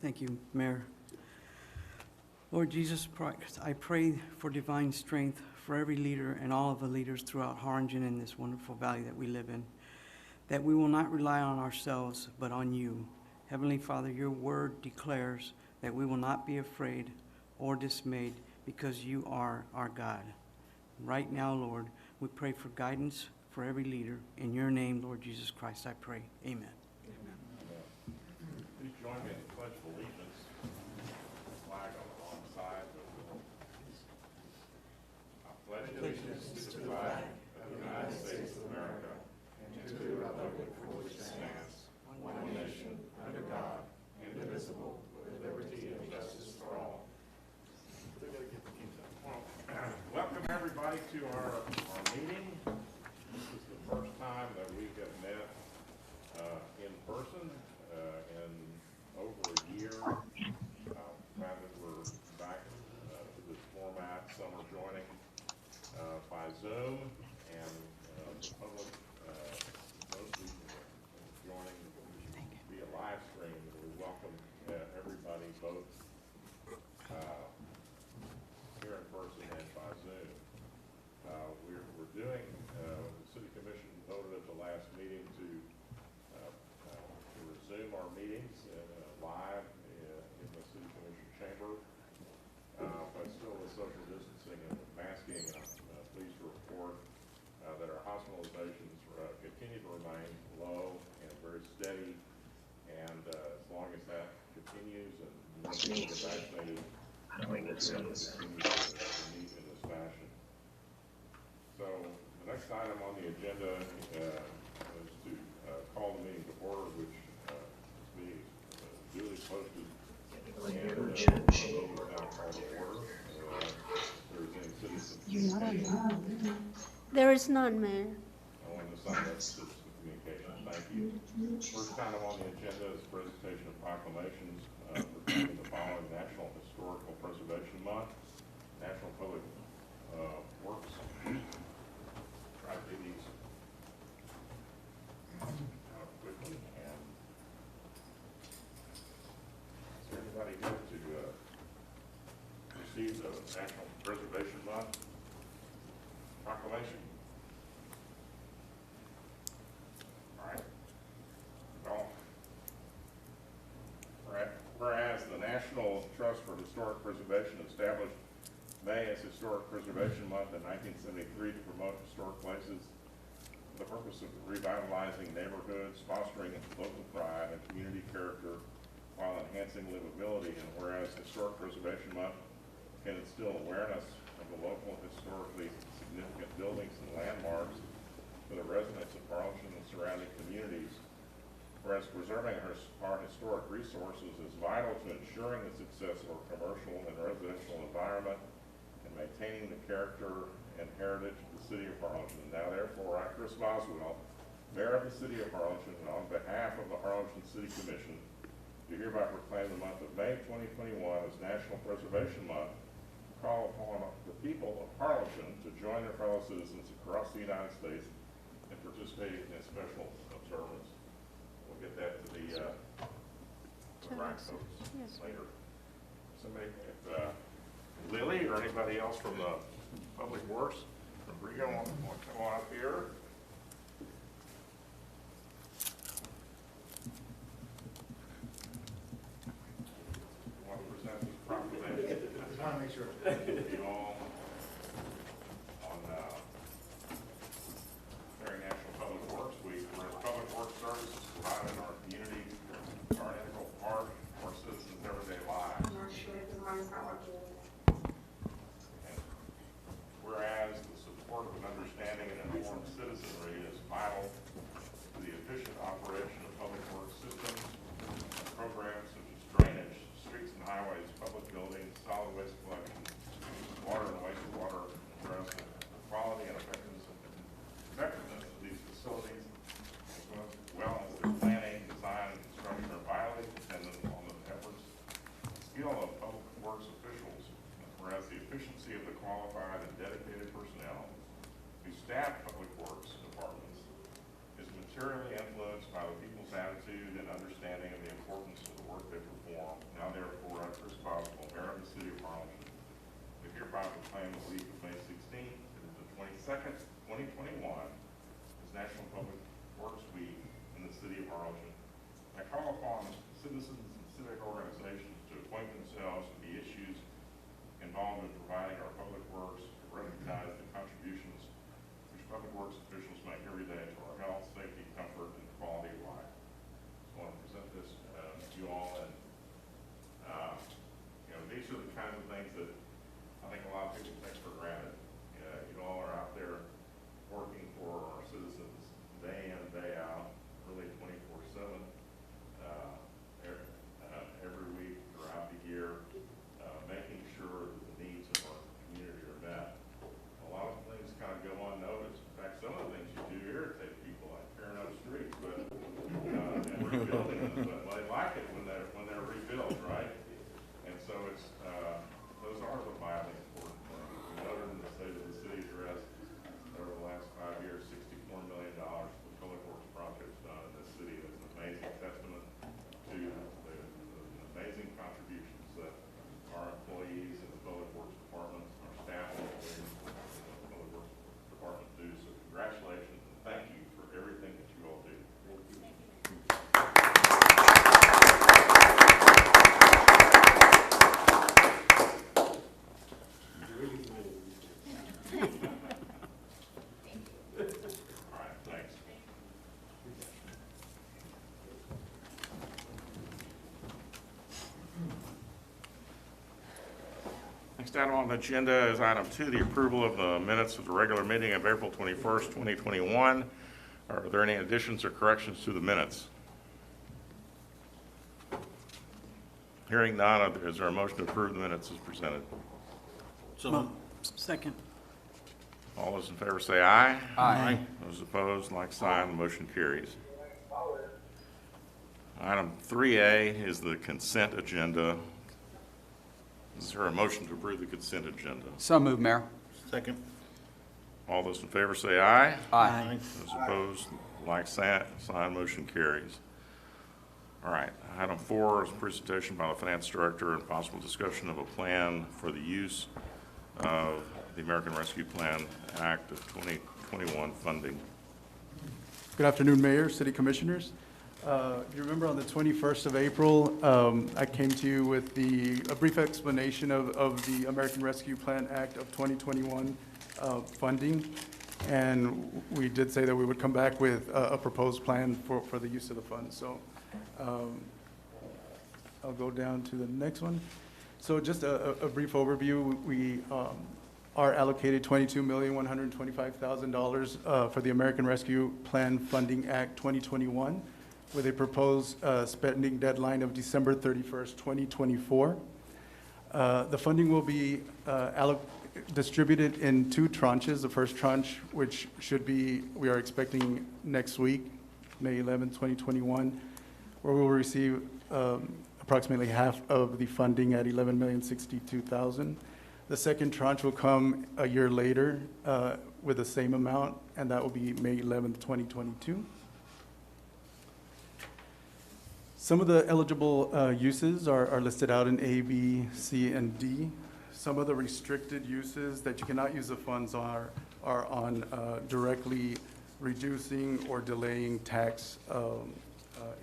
Thank you, Mayor. Lord Jesus Christ, I pray for divine strength for every leader and all of the leaders throughout Harlingen and this wonderful valley that we live in, that we will not rely on ourselves, but on you. Heavenly Father, your word declares that we will not be afraid or dismayed because you are our God. Right now, Lord, we pray for guidance for every leader. In your name, Lord Jesus Christ, I pray. Amen. Please join me in the Pledge of Allegiance. Flag on the wrong side. I pledge allegiance to the flag of the United States of America and to the republic for which it stands, one nation, under God, indivisible, with liberty and justice for all. Well, welcome everybody to our meeting. This is the first time that we have met in person in over a year. Glad that we're back to this format. Some are joining by Zoom, and the public, most people are joining via live stream. We welcome everybody, both here in person and by Zoom. We're doing, the City Commission voted at the last meeting to resume our meetings live in the City Commission chamber, but still with social distancing and with masking. I'm pleased to report that our hospitalizations continue to remain low and very steady, and as long as that continues and more people get vaccinated, we'll continue to meet in this fashion. So the next item on the agenda is to call the meeting to order, which this meeting is duly posted. And meeting is now called to order. There is any citizen There is none, Mayor. I want to sign that citizen communication. Thank you. First item on the agenda is presentation of proclamations pertaining to the following: National Historical Preservation Month, National Public Works. Try to do these quickly. And is there anybody here to receive the National Preservation Month proclamation? All right. Well, whereas the National Trust for Historic Preservation established May as Historic Preservation Month in 1973 to promote historic places for the purpose of revitalizing neighborhoods, fostering local pride and community character while enhancing livability. And whereas Historic Preservation Month can instill awareness of the local historically significant buildings and landmarks for the residents of Harlingen and surrounding communities. Whereas preserving our historic resources is vital to ensuring the success of our commercial and residential environment and maintaining the character and heritage of the city of Harlingen. Now therefore, I, Chris Boswell, Mayor of the City of Harlingen, and on behalf of the Harlingen City Commission, do hereby proclaim the month of May 2021 as National Preservation Month. Call upon the people of Harlingen to join their fellow citizens across the United States in participating in this special observance. We'll get that to the right folks later. Somebody, if Lily or anybody else from the Public Works, from Brigham, want to come on up here? Want to present this proclamation? I just want to make sure. You all on Perry National Public Works. Whereas public works services provided in our community are an integral part of our citizens' everyday lives. And whereas the support of an understanding and informed citizenry is vital to the efficient operation of public works systems and programs such as drainage, streets and highways, public buildings, solid waste collection, water and wastewater addressing the quality and effectiveness of these facilities, as well as their planning, design, and construction are vitally dependent on the efforts and skill of public works officials, whereas the efficiency of the qualified and dedicated personnel who staff public works departments is materially influenced by the people's attitude and understanding of the importance of the work they perform. Now 2nd, 2021 is National Public Works Week in the city of Harlingen. I call upon citizens and civic organizations to acquaint themselves with the issues involved in providing our public works, to recognize the contributions which public works officials make every day to our health, safety, comfort, and quality of life. I want to present this to you all, and these are the kinds of things that I think a lot of people take for granted. You all are out there working for our citizens day in and day out, really 24/7, every week throughout the year, making sure that the needs of our community are met. A lot of things kind of go unnoticed. In fact, some of the things you do irritate people, like tearing up streets, and rebuilding them. But they like it when they're rebuilt, right? And so it's those are the vitally important things. We noted in the State of the City address over the last 5 years, $64 million for public works projects done in this city. That's an amazing testament to the amazing contributions that our employees in the public works department, our staff employees in the public works department do. So congratulations and thank you for everything that you all do. All right, thanks. Next item on the agenda is item 2, the approval of the minutes of the regular meeting of April 21st, 2021. Are there any additions or corrections to the minutes? Hearing none, is there a motion to approve the minutes as presented? Second. All those in favor say aye. Aye. Those opposed, like sign, the motion carries. Item 3A is the consent agenda. Is there a motion to approve the consent agenda? So moved, Mayor. Second. All those in favor say aye. Aye. Those opposed, like sign, motion carries. All right, item 4 is a presentation by the finance director and possible discussion of a plan for the use of the American Rescue Plan Act of 2021 funding. Good afternoon, Mayor, City Commissioners. If you remember on the 21st of April, I came to you with a brief explanation of the American Rescue Plan Act of 2021 funding. And we did say that we would come back with a proposed plan for the use of the funds. So I'll go down to the next one. So just a brief overview. We are allocated $22,125,000 for the American Rescue Plan Funding Act 2021 with a proposed spending deadline of December 31st, 2024. The funding will be distributed in 2 tranches. The first tranche, which we are expecting next week, May 11, 2021, where we will receive approximately half of the funding at $11,062,000. The second tranche will come a year later with the same amount, and that will be May 11th, 2022. Some of the eligible uses are listed out in A, B, C, and D. Some of the restricted uses that you cannot use the funds are on directly reducing or delaying tax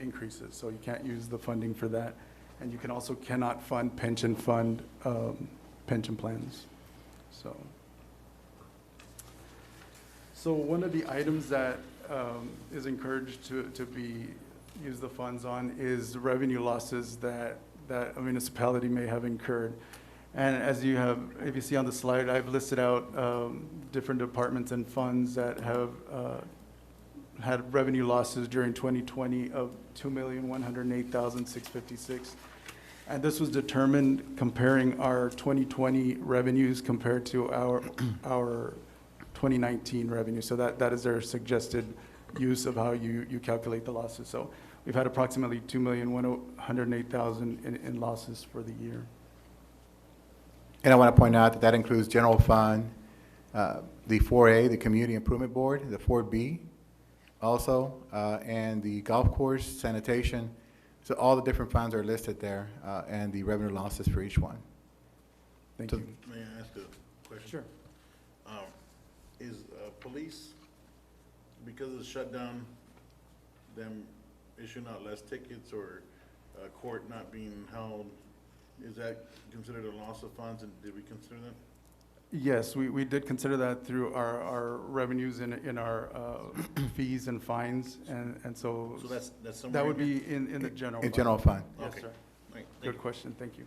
increases. So you can't use the funding for that. And you can also cannot fund pension plans. So one of the items that is encouraged to be use the funds on is revenue losses that a municipality may have incurred. And if you see on the slide, I've listed out different departments and funds that have had revenue losses during 2020 of $2,108,656. And this was determined comparing our 2020 revenues compared to our 2019 revenue. So that is their suggested use of how you calculate the losses. So we've had approximately $2,108,000 in losses for the year. And I want to point out that includes general fund, the 4A, the Community Improvement Board, the 4B also, and the golf course, sanitation. So all the different funds are listed there, and the revenue losses for each one. Thank you. May I ask a question? Sure. is police, because of the shutdown, them issuing out less tickets or court not being held, is that considered a loss of funds, and did we consider that? Yes, we did consider that through our revenues in our fees and fines, and so So that's somewhere. that would in here? be in the general. In fund. general fund. Yes, Okay. sir. Thank Good you. question, thank you.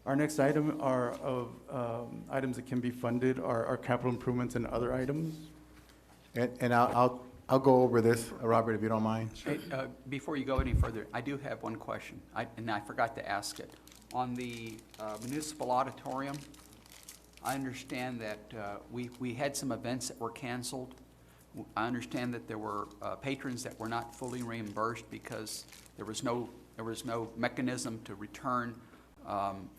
Our next item are of items that can be funded are capital improvements and other items. And I'll go over this, Robert, if you don't mind. Hey, before you go any further, I do have one question, and I forgot to ask it. On the municipal auditorium, I understand that we had some events that were canceled. I understand that there were patrons that were not fully reimbursed because there was no mechanism to return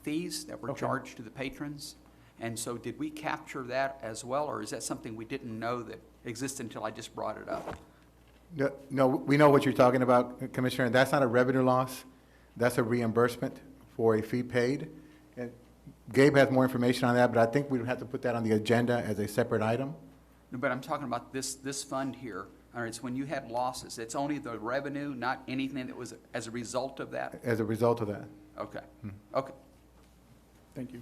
fees that were Okay. charged to the patrons. And so did we capture that as well, or is that something we didn't know that existed until I just brought it up? No, we know what you're talking about, Commissioner, and that's not a revenue loss. That's a reimbursement for a fee paid. And Gabe has more information on that, but I think we would have to put that on the agenda as a separate item. No, but I'm talking about this fund here. All right, it's when you had losses, it's only the revenue, not anything that was as a result of that? As a result of that. Okay, okay. Thank you.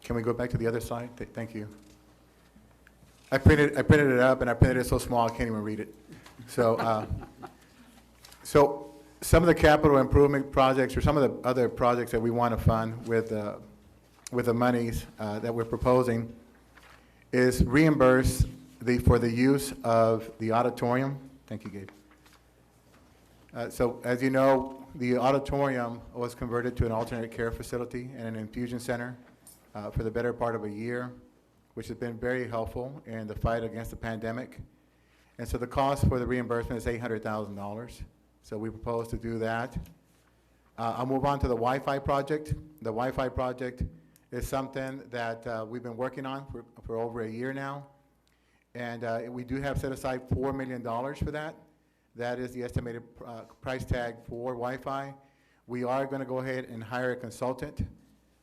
Can we go back to the other side? Thank you. I printed it up, and I printed it so small I can't even read it. So, so some of the capital improvement projects, or some of the other projects that we want to fund with the monies that we're proposing, is reimburse for the use of the auditorium. Thank you, Gabe. So as you know, the auditorium was converted to an alternate care facility and an infusion center for the better part of a year, which has been very helpful in the fight against the pandemic. And so the cost for the reimbursement is $800,000. So we propose to do that. I'll move on to the Wi-Fi project. The Wi-Fi project is something that we've been working on for over a year now. And we do have set aside $4 million for that. That is the estimated price tag for Wi-Fi. We are going to go ahead and hire a consultant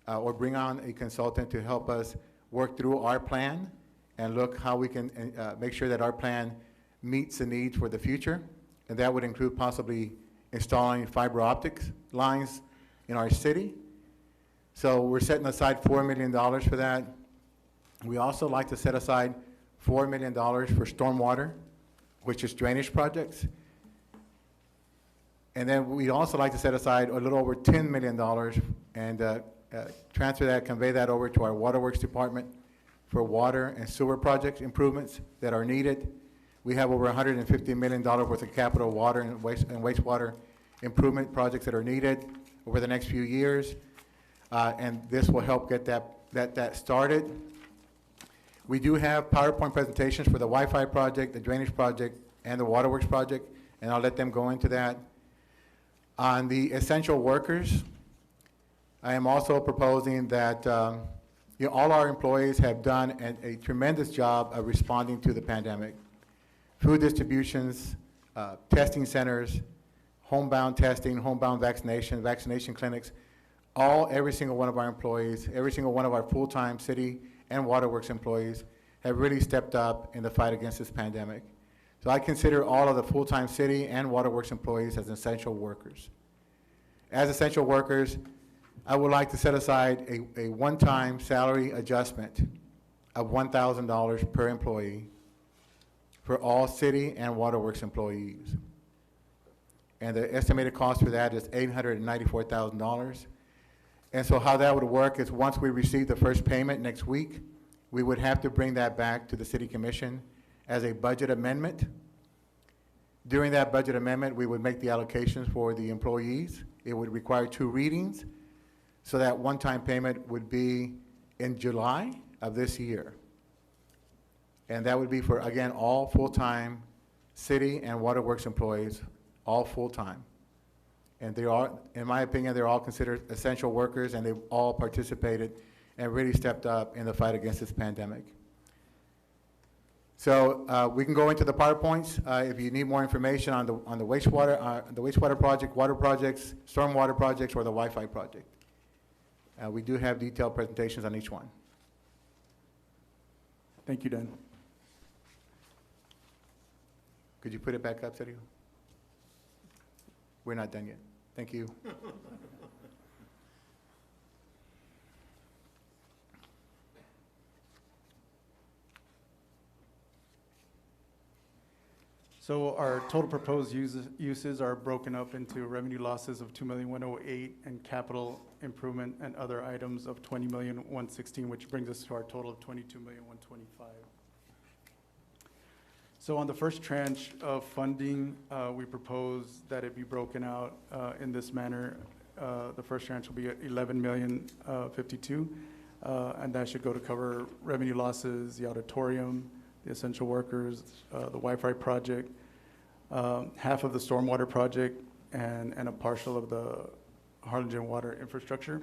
or bring on a consultant to help us work through our plan and look how we can make sure that our plan meets the needs for the future. And that would include possibly installing fiber optics lines in our city. So we're setting aside $4 million for that. We also like to set aside $4 million for stormwater, which is drainage projects. And then we'd also like to set aside a little over $10 million and transfer that, convey that over to our waterworks department for water and sewer project improvements that are needed. We have over $150 million worth of capital water and wastewater improvement projects that are needed over the next few years. And this will help get that started. We do have PowerPoint presentations for the Wi-Fi project, the drainage project, and the waterworks project, and I'll let them go into that. On the essential workers, I am also proposing that all our employees have done a tremendous job of responding to the pandemic. Food distributions, testing centers, homebound testing, homebound vaccination clinics, every single one of our employees, every single one of our full-time city and waterworks employees have really stepped up in the fight against this pandemic. So I consider all of the full-time city and waterworks employees as essential workers. As essential workers, I would like to set aside a one-time salary adjustment of $1,000 per employee for all city and waterworks employees. And the estimated cost for that is $894,000. And so how that would work is once we receive the first payment next week, we would have to bring that back to the City Commission as a budget amendment. During that budget amendment, we would make the allocations for the employees. It would require 2 readings, so that one-time payment would be in July of this year. And that would be for, again, all full-time city and waterworks employees, all full-time. And they are, in my opinion, they're all considered essential workers, and they've all participated and really stepped up in the fight against this pandemic. So we can go into the PowerPoints if you need more information on the wastewater project, water projects, stormwater projects, or the Wi-Fi project. We do have detailed presentations on each one. Thank you, Dan. Could you put it back up, Sergio? We're not done yet. Thank you. So our total proposed uses are broken up into revenue losses of $2,108,000 and capital improvement and other items of $20,116,000, which brings us to our total of $22,125,000. So on the first tranche of funding, we propose that it be broken out in this manner. The first tranche will be at $11,052,000, and that should go to cover revenue losses, the auditorium, the essential workers, the Wi-Fi project, half of the stormwater project, and a partial of the Harlingen water infrastructure.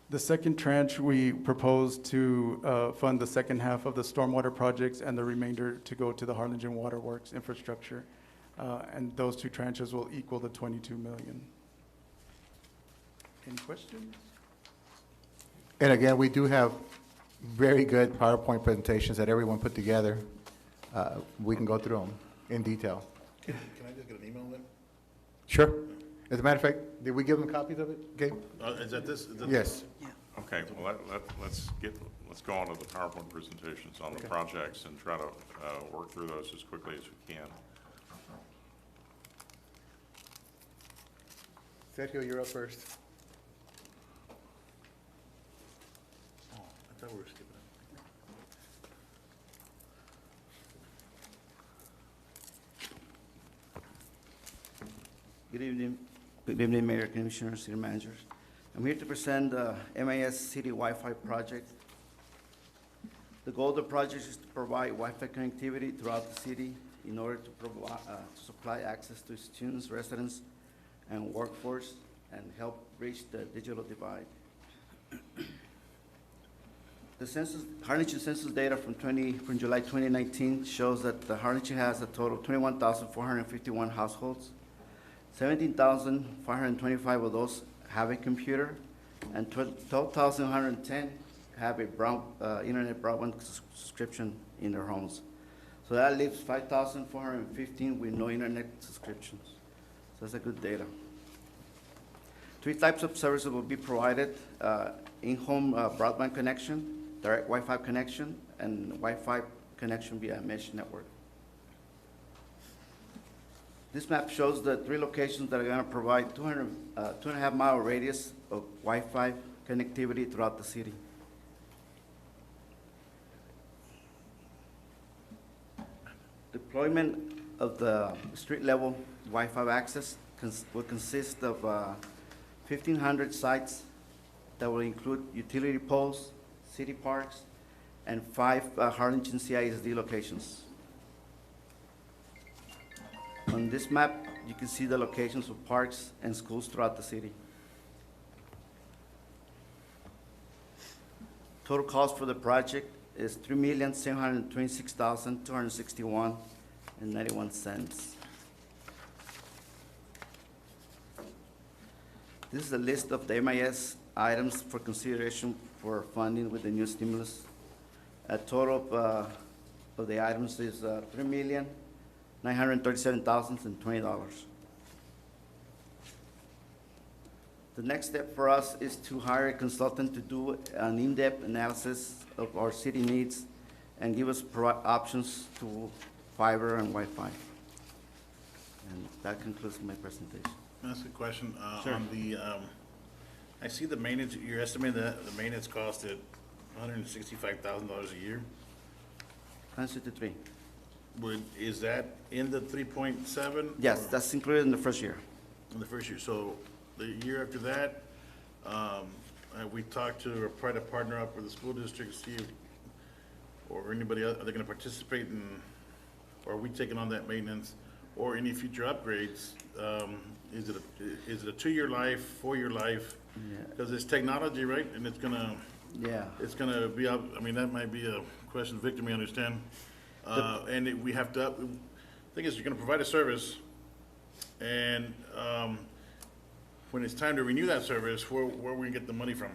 The second tranche, we propose to fund the second half of the stormwater projects and the remainder to go to the Harlingen Water Works infrastructure. And those two tranches will equal the $22 million. Any questions? And again, we do have very good PowerPoint presentations that everyone put together. We can go through them in detail. Can I just get an email then? Sure. As a matter of fact, did we give them copies of it, Gabe? Is that this? Is that Yes. Okay, well, let's go on to the PowerPoint presentations on the Okay. projects and try to work through those as quickly as we can. Sergio, you're up first. Oh, I thought we were skipping it. Good evening, Mayor, Commissioners, City Managers. I'm here to present the MIS City Wi-Fi project. The goal of the project is to provide Wi-Fi connectivity throughout the city in order to supply access to students, residents, and workforce, and help bridge the digital divide. The Harlingen census data from July 2019 shows that the Harlingen has a total of 21,451 households. 17,525 of those have a computer, and 12,110 have a internet broadband subscription in their homes. So that leaves 5,415 with no internet subscriptions. So that's a good data. 3 types of services will be provided: in-home broadband connection, direct Wi-Fi connection, and Wi-Fi connection via mesh network. This map shows the 3 locations that are going to provide 2.5 mile radius of Wi-Fi connectivity throughout the city. Deployment of the street level Wi-Fi access will consist of 1,500 sites that will include utility poles, city parks, and 5 Harlingen CISD locations. On this map, you can see the locations of parks and schools throughout the city. Total cost for the project is $3,726,261.91. This is a list of the MIS items for consideration for funding with the new stimulus. A total of the items is $3,937,020. The next step for us is to hire a consultant to do an in-depth analysis of our city needs and give us options to fiber and Wi-Fi. And that concludes my presentation. Can I ask a question? Sure. On the, I see the maintenance, you're estimating that the maintenance cost at $165,000 a year. Answer to 3. Is that in the 3.7? Yes, or that's included in the first year. in the first year? So the year after that, we talked to or try to partner up with the school district, see if, or anybody else, are they gonna participate in, or are we taking on that maintenance? Or any future upgrades? Is it a 2-year life, 4-year life? Yeah. Because it's technology, right? And it's gonna Yeah. be, I mean, that might be a question Victor may understand. And we have to, the thing is, you're gonna provide a service, and when it's time to renew that service, where we get the money from?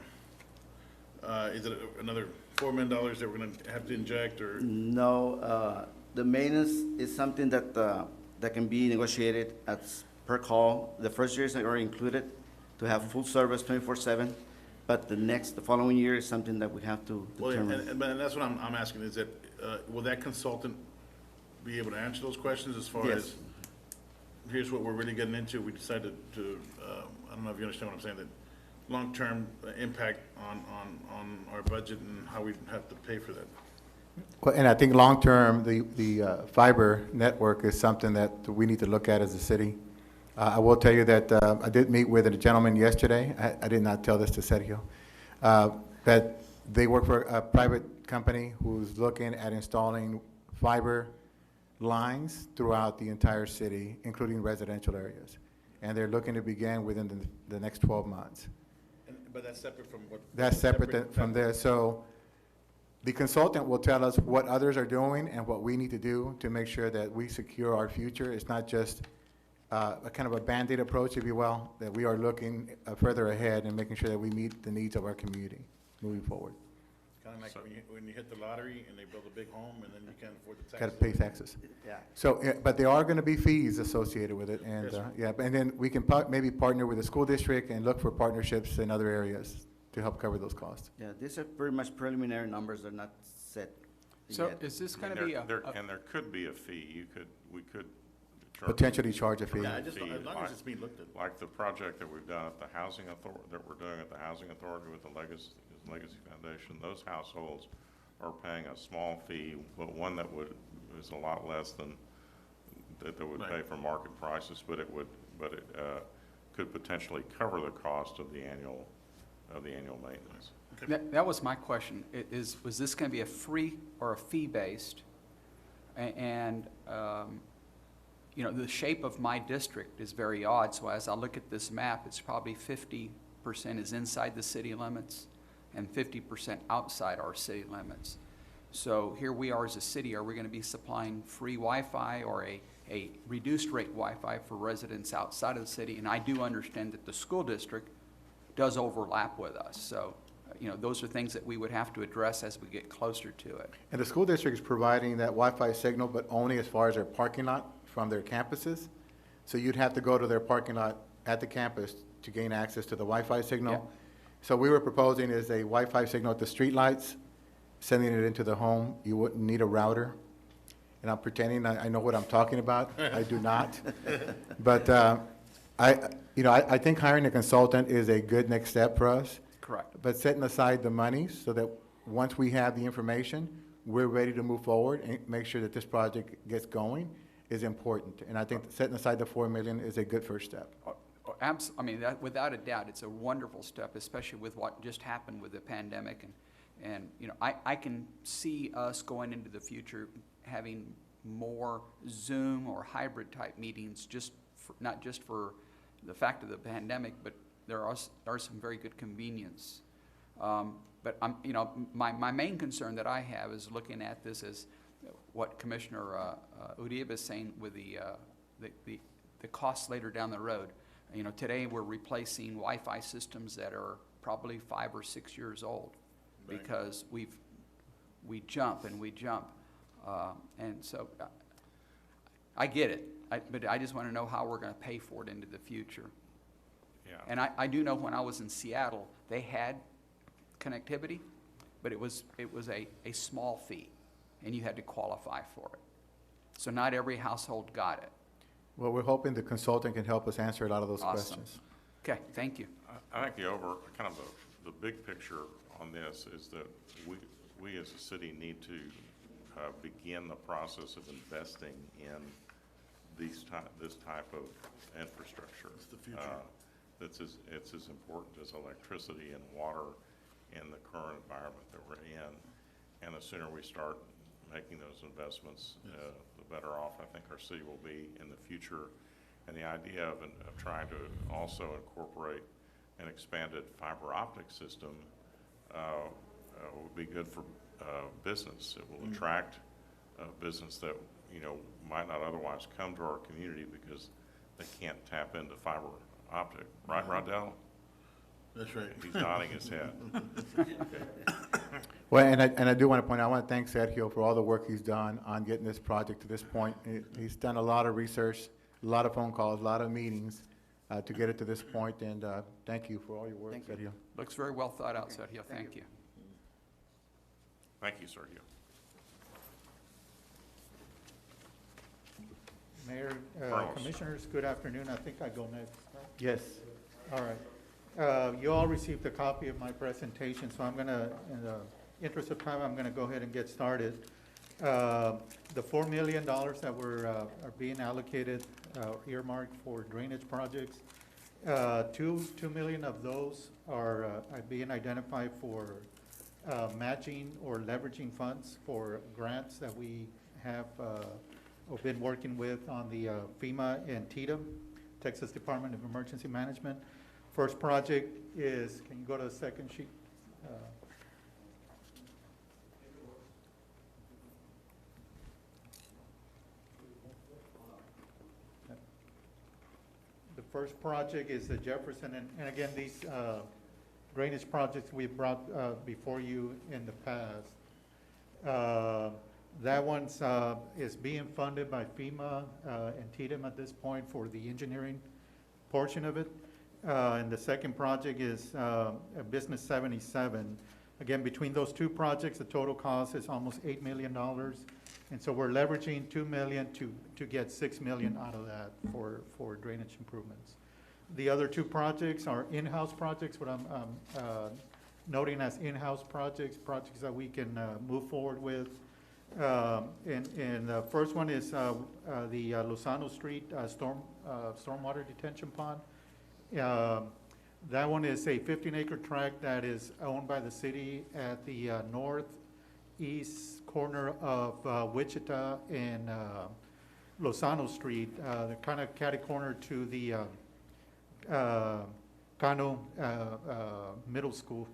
Is it another $4 million that we're gonna have to inject, or? No, the maintenance is something that, that can be negotiated as per call. The first years are included to have full service 24/7, but the following year is something that we have to Well, determine. and that's what I'm asking, is that, will that consultant be able to answer those questions as far Yes. as, here's what we're really getting into, we decided to, I don't know if you understand what I'm saying, that long-term impact on our budget and how we have to pay for that. Well, and I think long-term, the fiber network is something that we need to look at as a city. I will tell you that I did meet with a gentleman yesterday. I did not tell this to Sergio. That they work for a private company who's looking at installing fiber lines throughout the entire city, including residential areas. And they're looking to begin within the next 12 months. But that's separate from what? That's separate from this. So the consultant will tell us what others are doing and what we need to do to make sure that we secure our future. It's not just a kind of a Band-Aid approach, if you will, that we are looking further ahead and making sure that we meet the needs of our community moving forward. Kind of like when you hit the lottery and they build a big home and then you can't afford the Got to taxes. pay taxes. Yeah. So, but there are going to be fees associated with it, and, Yes, sir. yeah, and then we can maybe partner with the school district and look for partnerships in other areas to help cover those costs. Yeah, these are pretty much preliminary numbers, they're not set So yet. is this I going mean, to be and there could be a fee, we could charge. Potentially charge a fee. Yeah, as long like- as it's being looked at. Like the project that we've done at the Housing Authority, that we're doing at the Housing Authority with the Legacy Foundation, those households are paying a small fee, but one that is a lot less than, that would pay Right. for market prices, but it could potentially cover the cost of the annual maintenance. That was my question. Was this going to be a free or a fee-based? And, you know, the shape of my district is very odd, so as I look at this map, it's probably 50% is inside the city limits and 50% outside our city limits. So here we are as a city, are we going to be supplying free Wi-Fi or a reduced rate Wi-Fi for residents outside of the city? And I do understand that the school district does overlap with us. So, you know, those are things that we would have to address as we get closer to it. And the school district is providing that Wi-Fi signal, but only as far as their parking lot from their campuses. So you'd have to go to their parking lot at the campus to gain access to the Wi-Fi signal. Yeah. So we were proposing is a Wi-Fi signal at the streetlights, sending it into the home. You wouldn't need a router. And I'm pretending I know what I'm talking about. I do not. But I think hiring a consultant is a good next step for us. Correct. But setting aside the money so that once we have the information, we're ready to move forward and make sure that this project gets going is important. And I think setting aside the $4 million is a good first step. I mean, that, without a doubt, it's a wonderful step, especially with what just happened with the pandemic. And you know, I can see us going into the future having more Zoom or hybrid type meetings, not just for the fact of the pandemic, but there are some very good convenience. But you know, my main concern that I have is looking at this as what Commissioner Uribe is saying with the costs later down the road. You know, today we're replacing Wi-Fi systems that are probably 5 or 6 years old because we jump and we jump. And so I get it, but I just want to know how we're going to pay for it into the future. Yeah. And I do know when I was in Seattle, they had connectivity, but it was a small fee, and you had to qualify for it. So not every household got it. Well, we're hoping the consultant can help us answer a lot of those Awesome. questions. Okay, thank you. I think the big picture on this is that we as a city need to begin the process of investing in this type of infrastructure. It's the future. It's as important as electricity and water in the current environment that we're in. And the sooner we start making those investments, the better off I think our city will be in the future. And the idea of trying to also incorporate an expanded fiber optic system would be good for business. It will attract business that, you know, might not otherwise come to our community because they can't tap into fiber optic. Right, Rodell? That's right. He's nodding his head. Well, and I do want to point out, I want to thank Sergio for all the work he's done on getting this project to this point. He's done a lot of research, a lot of phone calls, a lot of meetings to get it to this point, and thank you for all your work, Thank you. Sergio. Looks very well thought out, Sergio. Thank you. Thank you, Sergio. Mayor, Carlos. Commissioners, good afternoon. I think I go next, right? Yes. All right. You all received a copy of my presentation, so I'm gonna, in the interest of time, I'm gonna go ahead and get started. The $4 million that are being allocated, earmarked for drainage projects, 2 million of those are being identified for matching or leveraging funds for grants that we have been working with on the FEMA and TDM, Texas Department of Emergency Management. First project is, can you go to the second sheet? The first project is the Jefferson, and again, these drainage projects we've brought before you in the past. That one's is being funded by FEMA and TDM at this point for the engineering portion of it. And the second project is Business 77. Again, between those two projects, the total cost is almost $8 million. And so we're leveraging 2 million to get 6 million out of that for drainage improvements. The other two projects are in-house projects, what I'm noting as in-house projects that we can move forward with. And the first one is the Lozano Street stormwater detention pond. That one is a 15-acre tract that is owned by the city at the northeast corner of Wichita and Lozano Street, the kind of catty-corner to the Cano Middle School,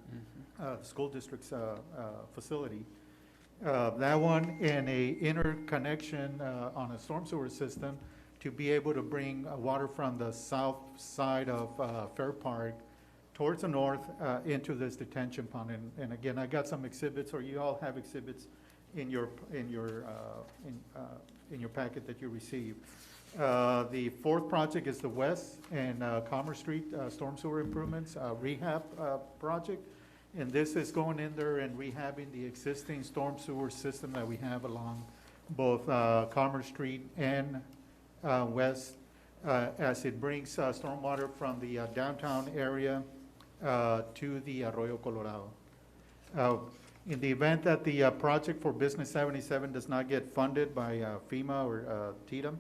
school district's facility. That one in a interconnection on a storm sewer system to be able to bring water from the south side of Fair Park towards the north into this detention pond. And again, I got some exhibits, or you all have exhibits in your packet that you received. The fourth project is the West and Commerce Street storm sewer improvements rehab project. And this is going in there and rehabbing the existing storm sewer system that we have along both Commerce Street and West as it brings stormwater from the downtown area to the Arroyo Colorado. In the event that the project for Business 77 does not get funded by FEMA or TDM,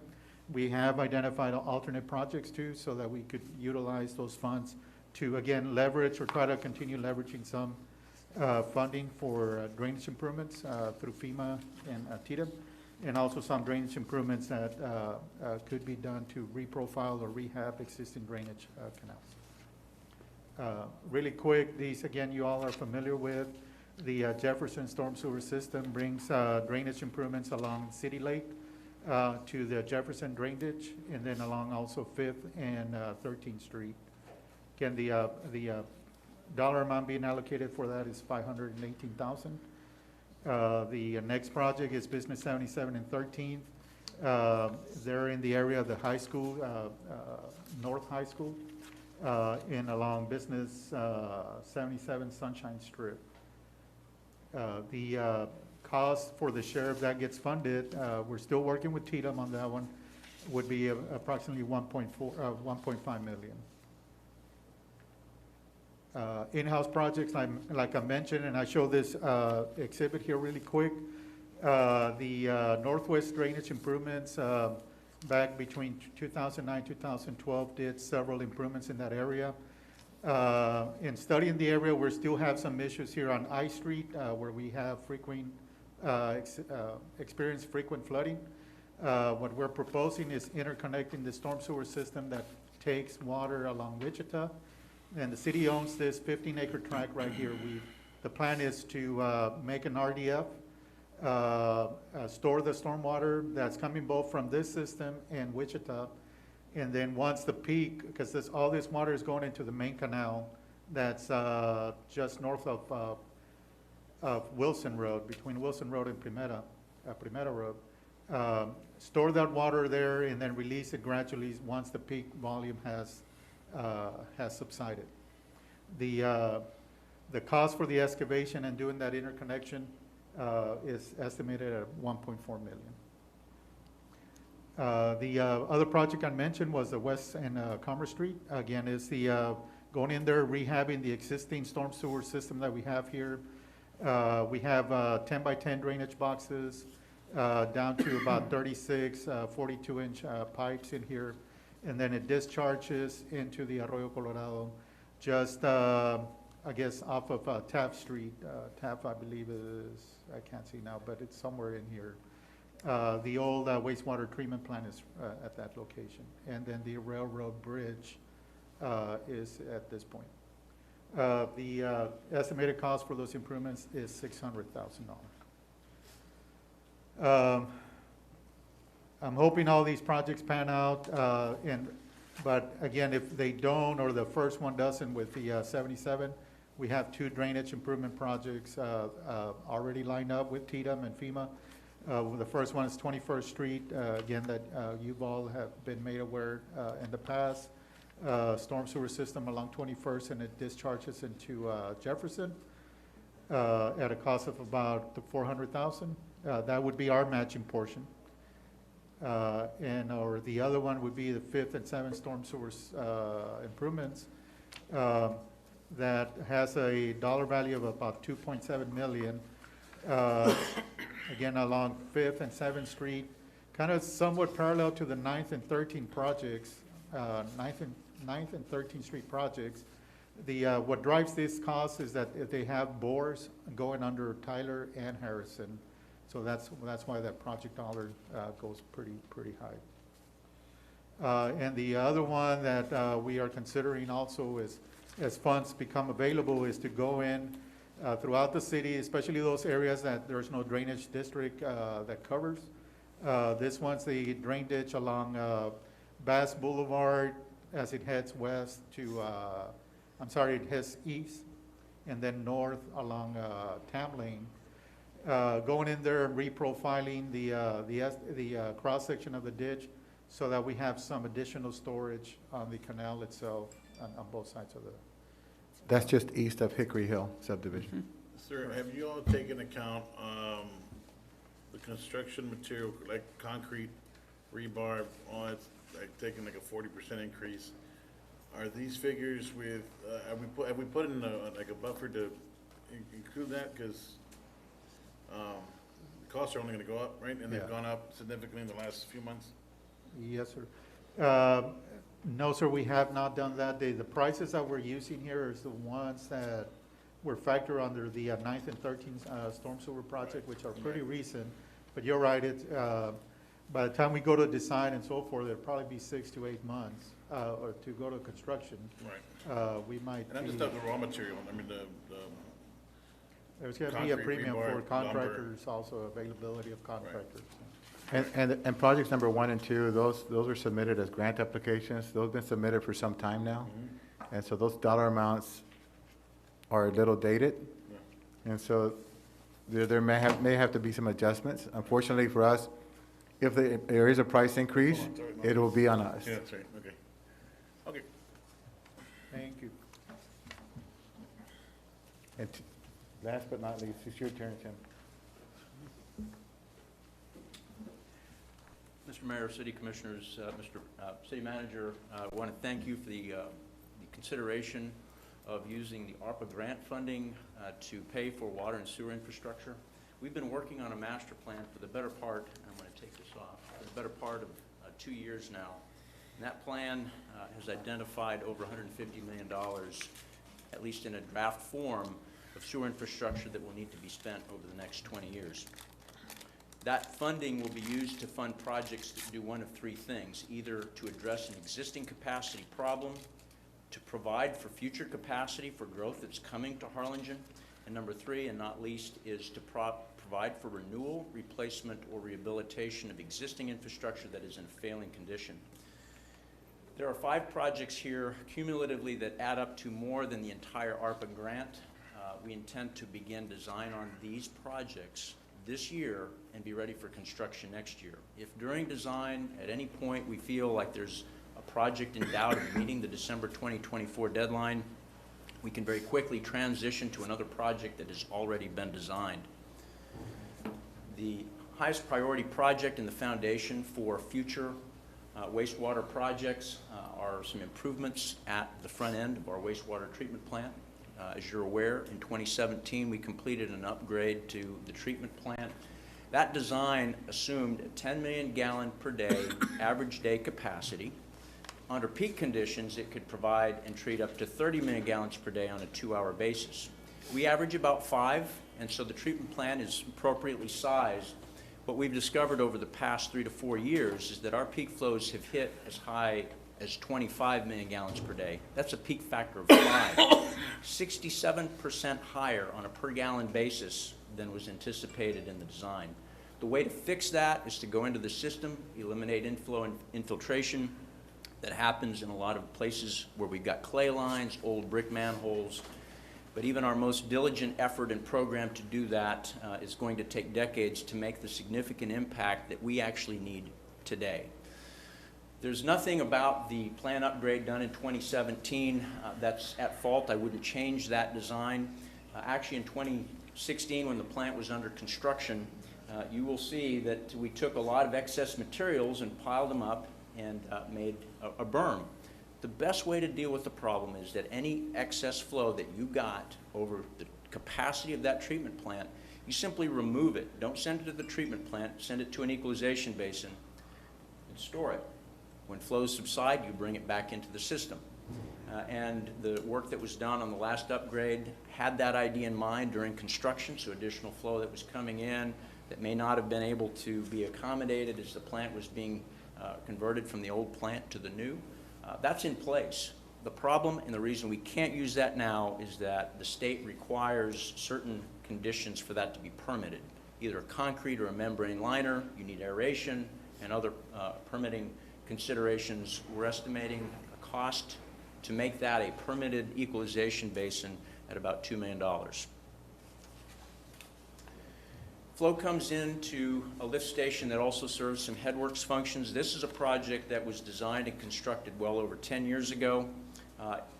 we have identified alternate projects too, so that we could utilize those funds to, again, leverage or try to continue leveraging some funding for drainage improvements through FEMA and TDM, and also some drainage improvements that could be done to reprofile or rehab existing drainage canals. Really quick, these, again, you all are familiar with. The Jefferson Storm Sewer System brings drainage improvements along City Lake to the Jefferson drainage, and then along also 5th and 13th Street. Again, the dollar amount being allocated for that is $518,000. The next project is Business 77 and 13th. They're in the area of the high school, North High School, and along Business 77 Sunshine Strip. The cost for the sheriff that gets funded, we're still working with TDM on that one, would be approximately 1.5 million. In-house projects, like I mentioned, and I show this exhibit here really quick. The Northwest drainage improvements back between 2009 2012 did several improvements in that area. In studying the area, we still have some issues here on I Street where we have experienced frequent flooding. What we're proposing is interconnecting the storm sewer system that takes water along Wichita. And the city owns this 15-acre tract right here. The plan is to make an RDF, store the stormwater that's coming both from this system and Wichita. And then once the peak, because all this water is going into the main canal, that's just north of Wilson Road, between Wilson Road and Primera Road. Store that water there and then release it gradually once the peak volume has subsided. The cost for the excavation and doing that interconnection is estimated at $1.4 million. The other project I mentioned was the West and Commerce Street. Again, is the going in there, rehabbing the existing storm sewer system that we have here. We have 10 by 10 drainage boxes down to about 36, 42-inch pipes in here. And then it discharges into the Arroyo Colorado, just, I guess, off of Taft Street. Taft, I believe, is, I can't see now, but it's somewhere in here. The old wastewater treatment plant is at that location. And then the railroad bridge is at this point. The estimated cost for those improvements is $600,000. I'm hoping all these projects pan out, but again, if they don't, or the first one doesn't with the 77, we have 2 drainage improvement projects already lined up with TDM and FEMA. The first one is 21st Street, again, that you've all have been made aware in the past. Storm sewer system along 21st, and it discharges into Jefferson at a cost of about $400,000. That would be our matching portion. Or the other one would be the 5th and 7th storm sewer improvements that has a dollar value of about $2.7 million. Again, along 5th and 7th Street, kind of somewhat parallel to the 9th and 13th projects, 9th and 13th Street projects. What drives this cost is that they have bores going under Tyler and Harrison. So that's why that project dollar goes pretty high. And the other one that we are considering also is, as funds become available, is to go in throughout the city, especially those areas that there's no drainage district that covers. This one's the drain ditch along Bass Boulevard as it heads west to, it heads east and then north along Tam Lane. Going in there and reprofiling the cross-section of the ditch so that we have some additional storage on the canal itself on both sides of the. That's just east of Hickory Hill subdivision. Sir, have you all taken account the construction material, like concrete, rebar, all that's like taking like a 40% increase? Are these figures with, have we put in like a buffer to include that? Because costs are only going to go up, right? And they've gone up significantly in the last few months? Yes, sir. No, sir, we have not done that. The prices that we're using here is the ones that were factored under the 9th and 13th storm sewer project, which are pretty recent. But you're right, it's, by the time we go to design and so forth, it'll probably be 6 to 8 months or to go to construction. Right. We might And I'm just talking raw material. I mean, there's going to be a concrete, premium rebar, for contractors, also availability of contractors. And projects number 1 and 2, those were submitted as grant applications. Those have been submitted for some time now. And so those dollar amounts are a little dated. And so there may have to be some adjustments. Unfortunately for us, if there is a price increase, it will be on us. Yeah, that's right. Okay. Okay. Thank you. And last but not least, it's your turn, Tim. Mr. Mayor, City Commissioners, Mr. City Manager, I want to thank you for the consideration of using the ARPA grant funding to pay for water and sewer infrastructure. We've been working on a master plan for the better part, I'm going to take this off, for the better part of 2 years now. And that plan has identified over $150 million, at least in a draft form, of sewer infrastructure that will need to be spent over the next 20 years. That funding will be used to fund projects that do one of 3 things: either to address an existing capacity problem, to provide for future capacity for growth that's coming to Harlingen, and number 3, and not least, is to provide for renewal, replacement, or rehabilitation of existing infrastructure that is in failing condition. There are 5 projects here cumulatively that add up to more than the entire ARPA grant. We intend to begin design on these projects this year and be ready for construction next year. If during design, at any point, we feel like there's a project in doubt of meeting the December 2024 deadline, we can very quickly transition to another project that has already been designed. The highest priority project in the foundation for future wastewater projects are some improvements at the front end of our wastewater treatment plant. As you're aware, in 2017, we completed an upgrade to the treatment plant. That design assumed a 10 million gallon per day average day capacity. Under peak conditions, it could provide and treat up to 30 million gallons per day on a 2-hour basis. We average about 5, and so the treatment plant is appropriately sized. What we've discovered over the past 3 to 4 years is that our peak flows have hit as high as 25 million gallons per day. That's a peak factor of 5, 67% higher on a per gallon basis than was anticipated in the design. The way to fix that is to go into the system, eliminate inflow and infiltration that happens in a lot of places where we've got clay lines, old brick manholes. But even our most diligent effort and program to do that is going to take decades to make the significant impact that we actually need today. There's nothing about the plant upgrade done in 2017 that's at fault. I wouldn't change that design. Actually, in 2016, when the plant was under construction, you will see that we took a lot of excess materials and piled them up and made a berm. The best way to deal with the problem is that any excess flow that you got over the capacity of that treatment plant, you simply remove it. Don't send it to the treatment plant, send it to an equalization basin and store it. When flows subside, you bring it back into the system. And the work that was done on the last upgrade had that idea in mind during construction, so additional flow that was coming in that may not have been able to be accommodated as the plant was being converted from the old plant to the new. That's in place. The problem and the reason we can't use that now is that the state requires certain conditions for that to be permitted, either a concrete or a membrane liner. You need aeration and other permitting considerations. We're estimating a cost to make that a permitted equalization basin at about $2 million. Flow comes into a lift station that also serves some headworks functions. This is a project that was designed and constructed well over 10 years ago.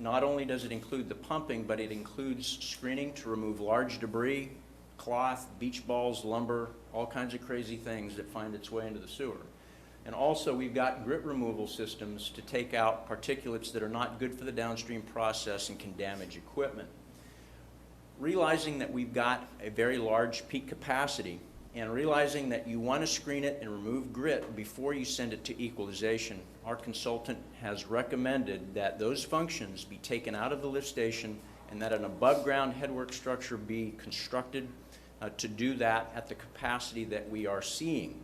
Not only does it include the pumping, but it includes screening to remove large debris, cloth, beach balls, lumber, all kinds of crazy things that find its way into the sewer. And also we've got grit removal systems to take out particulates that are not good for the downstream process and can damage equipment. Realizing that we've got a very large peak capacity and realizing that you want to screen it and remove grit before you send it to equalization, our consultant has recommended that those functions be taken out of the lift station and that an above ground headwork structure be constructed to do that at the capacity that we are seeing.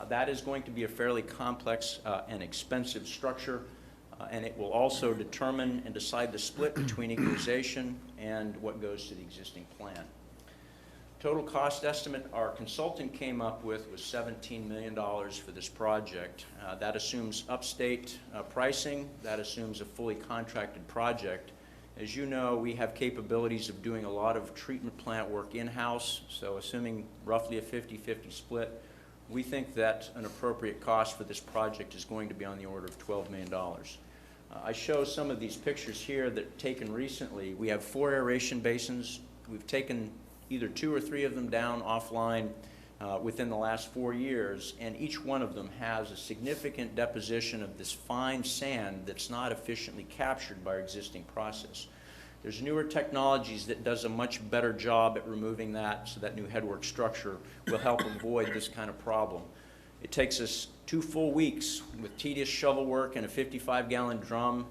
That is going to be a fairly complex and expensive structure, and it will also determine and decide the split between equalization and what goes to the existing plant. Total cost estimate our consultant came up with was $17 million for this project. That assumes upstate pricing. That assumes a fully contracted project. As you know, we have capabilities of doing a lot of treatment plant work in-house, so assuming roughly a 50-50 split, we think that an appropriate cost for this project is going to be on the order of $12 million. I show some of these pictures here that are taken recently. We have 4 aeration basins. We've taken either 2 or 3 of them down offline within the last 4 years, and each one of them has a significant deposition of this fine sand that's not efficiently captured by our existing process. There's newer technologies that does a much better job at removing that, so that new headwork structure will help avoid this kind of problem. It takes us 2 full weeks with tedious shovel work and a 55-gallon drum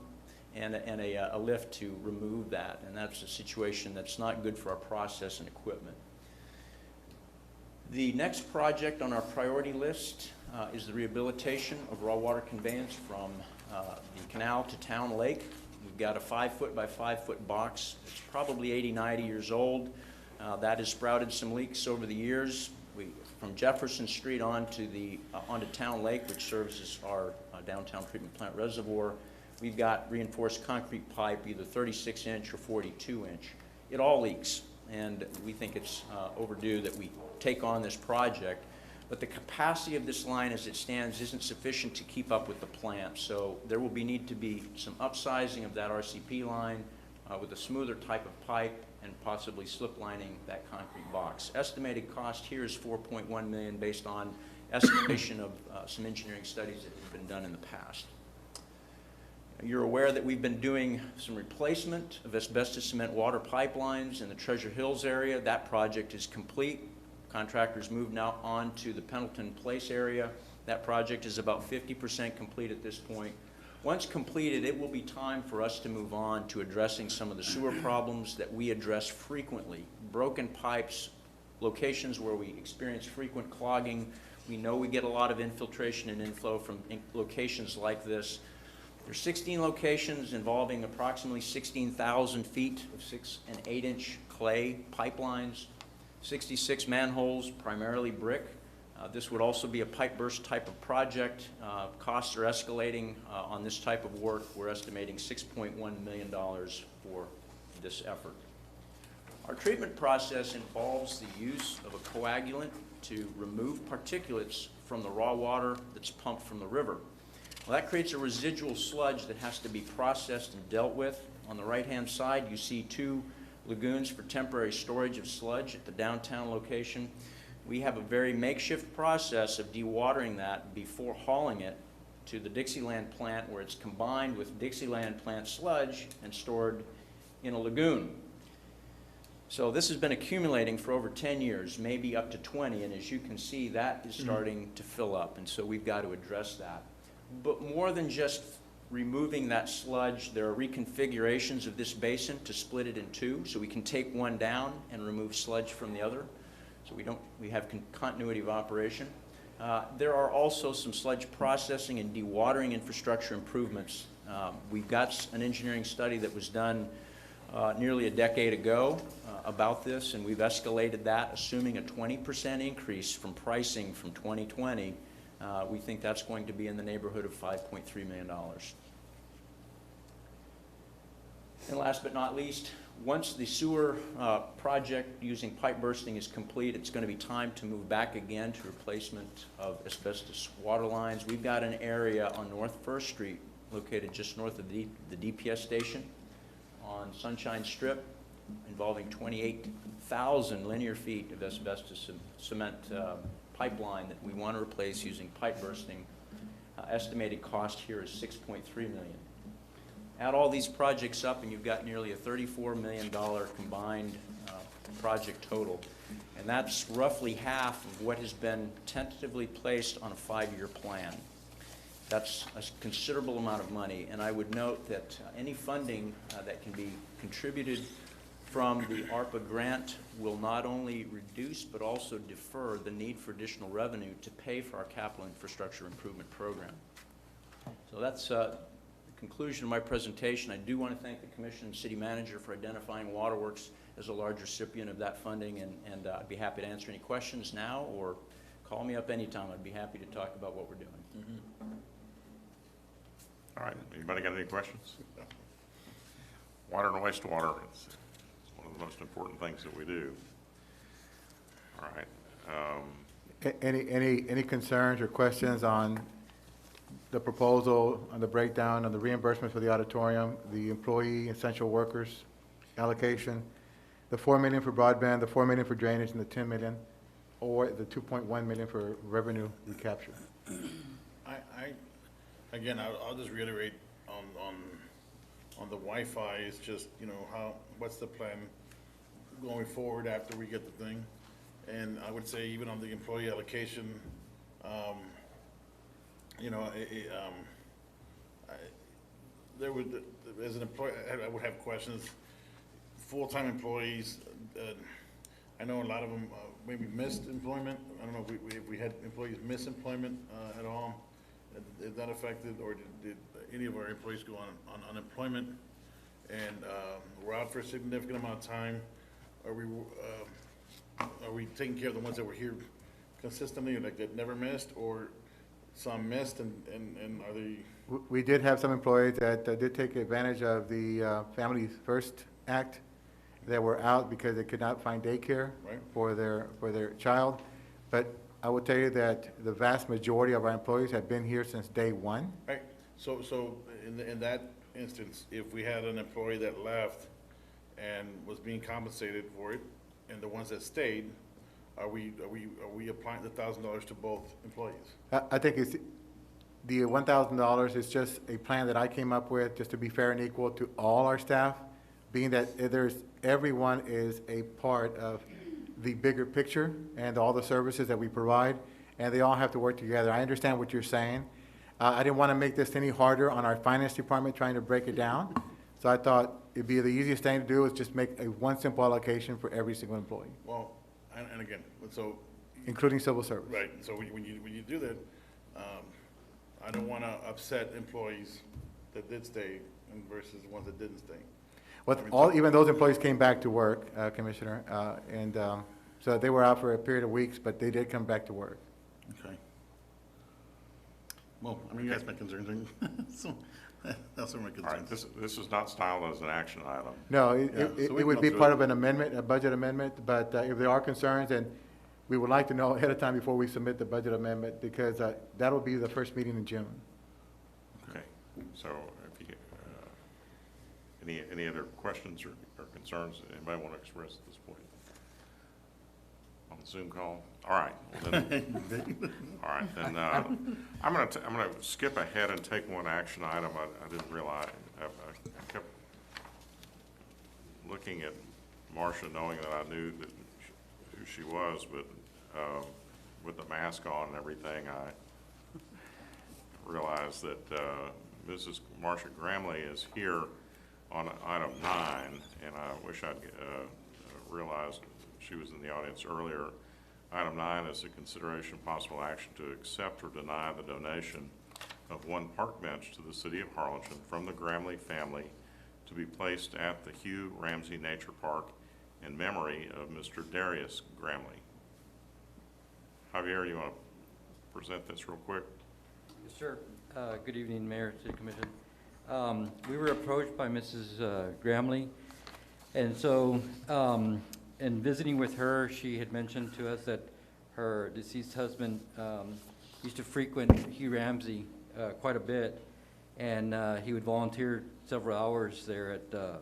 and a lift to remove that, and that's a situation that's not good for our process and equipment. The next project on our priority list is the rehabilitation of raw water conveyance from the canal to town lake. We've got a 5-foot by 5-foot box. It's probably 80, 90 years old. That has sprouted some leaks over the years. From Jefferson Street onto Town Lake, which serves as our downtown treatment plant reservoir, we've got reinforced concrete pipe, either 36-inch or 42-inch. It all leaks, and we think it's overdue that we take on this project. But the capacity of this line as it stands isn't sufficient to keep up with the plant. So there will need to be some upsizing of that RCP line with a smoother type of pipe and possibly slip lining that concrete box. Estimated cost here is $4.1 million based on estimation of some engineering studies that have been done in the past. You're aware that we've been doing some replacement of asbestos cement water pipelines in the Treasure Hills area. That project is complete. Contractors moved now on to the Pendleton Place area. That project is about 50% complete at this point. Once completed, it will be time for us to move on to addressing some of the sewer problems that we address frequently. Broken pipes, locations where we experience frequent clogging. We know we get a lot of infiltration and inflow from locations like this. There's 16 locations involving approximately 16,000 feet of 6- and 8-inch clay pipelines. 66 manholes, primarily brick. This would also be a pipe burst type of project. Costs are escalating on this type of work. We're estimating $6.1 million for this effort. Our treatment process involves the use of a coagulant to remove particulates from the raw water that's pumped from the river. Well, that creates a residual sludge that has to be processed and dealt with. On the right-hand side, you see 2 lagoons for temporary storage of sludge at the downtown location. We have a very makeshift process of dewatering that before hauling it to the Dixieland plant, where it's combined with Dixieland plant sludge and stored in a lagoon. So this has been accumulating for over 10 years, maybe up to 20, and as you can see, that is starting to fill up, and so we've got to address that. But more than just removing that sludge, there are reconfigurations of this basin to split it in 2, so we can take one down and remove sludge from the other. So we have continuity of operation. There are also some sludge processing and dewatering infrastructure improvements. We've got an engineering study that was done nearly a decade ago about this, and we've escalated that, assuming a 20% increase from pricing from 2020. We think that's going to be in the neighborhood of $5.3 million. And last but not least, once the sewer project using pipe bursting is complete, it's going to be time to move back again to replacement of asbestos water lines. We've got an area on North First Street located just north of the DPS station on Sunshine Strip, involving 28,000 linear feet of asbestos cement pipeline that we want to replace using pipe bursting. Estimated cost here is $6.3 million. Add all these projects up and you've got nearly a $34 million combined project total. And that's roughly half of what has been tentatively placed on a 5-year plan. That's a considerable amount of money, and I would note that any funding that can be contributed from the ARPA grant will not only reduce but also defer the need for additional revenue to pay for our capital infrastructure improvement program. So that's the conclusion of my presentation. I do want to thank the Commission and City Manager for identifying Waterworks as a large recipient of that funding, and I'd be happy to answer any questions now or call me up anytime. I'd be happy to talk about what we're doing. Mm-hmm. All right, anybody got any questions? Water and wastewater, it's one of the most important things that we do. All right. Any concerns or questions on the proposal, on the breakdown, on the reimbursement for the auditorium, the employee essential workers allocation, the $4 million for broadband, the $4 million for drainage, and the $10 million, or the $2.1 million for revenue recapture? Again, I'll just reiterate on the Wi-Fi. It's just, you know, what's the plan going forward after we get the thing? And I would say even on the employee allocation, you know, there would, as an employee, I would have questions. Full-time employees, I know a lot of them maybe missed employment. I don't know if we had employees miss employment at all. Is that affected, or did any of our employees go on unemployment and were out for a significant amount of time? Are we taking care of the ones that were here consistently, like that never missed, or some missed, and are they, We did have some employees that did take advantage of the Family First Act that were out because they could not find daycare Right. for their child. But I will tell you that the vast majority of our employees have been here since day one. right? So in that instance, if we had an employee that left and was being compensated for it, and the ones that stayed, are we applying the $1,000 to both employees? I think it's, the $1,000 is just a plan that I came up with, just to be fair and equal to all our staff, being that everyone is a part of the bigger picture and all the services that we provide, and they all have to work together. I understand what you're saying. I didn't want to make this any harder on our finance department trying to break it down, so I thought it'd be the easiest thing to do is just make one simple allocation for every single employee, Well, and again, so, including civil service. right, so when you do that, I don't want to upset employees that did stay versus ones that didn't stay. Even those employees came back to work, Commissioner, and so they were out for a period of weeks, but they did come back to work. Okay. Well, I mean, that's my concerns, so, that's what my All right, concerns. this is not styled as an action item. No, Yeah, so we it can would go be through part it. of an amendment, a budget amendment, but if there are concerns, and we would like to know ahead of time before we submit the budget amendment, because that'll be the first meeting in June. Okay, so if you, any other questions or concerns anybody want to express at this point? On the Zoom call? All right, well then, all right, then, I'm gonna skip ahead and take one action item. I didn't realize, I kept looking at Marcia, knowing that I knew that who she was, but, with the mask on and everything, I realized that, Mrs. Marcia Gramley is here on item 9, and I wish I'd realized she was in the audience earlier. Item 9 is a consideration of possible action to accept or deny the donation of one park bench to the city of Harlingen from the Gramley family to be placed at the Hugh Ramsey Nature Park in memory of Mr. Darius Gramley. Javier, you want to present this real quick? Yes, sir. Good evening, Mayor, City Commission. We were approached by Mrs. Gramley, and so in visiting with her, she had mentioned to us that her deceased husband used to frequent Hugh Ramsey quite a bit, and he would volunteer several hours there at the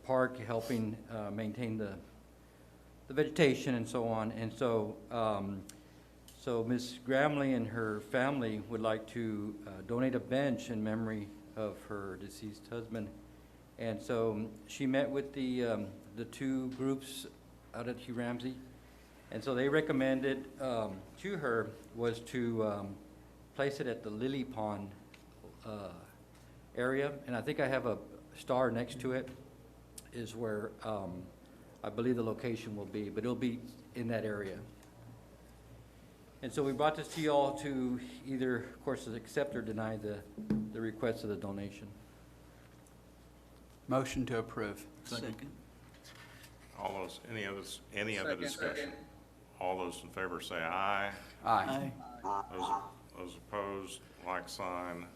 park, helping maintain the vegetation and so on. And so so Ms. Gramley and her family would like to donate a bench in memory of her deceased husband. And so she met with the two groups out at Hugh Ramsey. And so they recommended to her was to place it at the Lily Pond area. And I think I have a star next to it, is where I believe the location will be, but it'll be in that area. And so we brought this to you all to either, of course, accept or deny the request of the donation. Motion to approve. Second. All those, any other discussion? All those in favor say aye. Aye. Those opposed, like sign.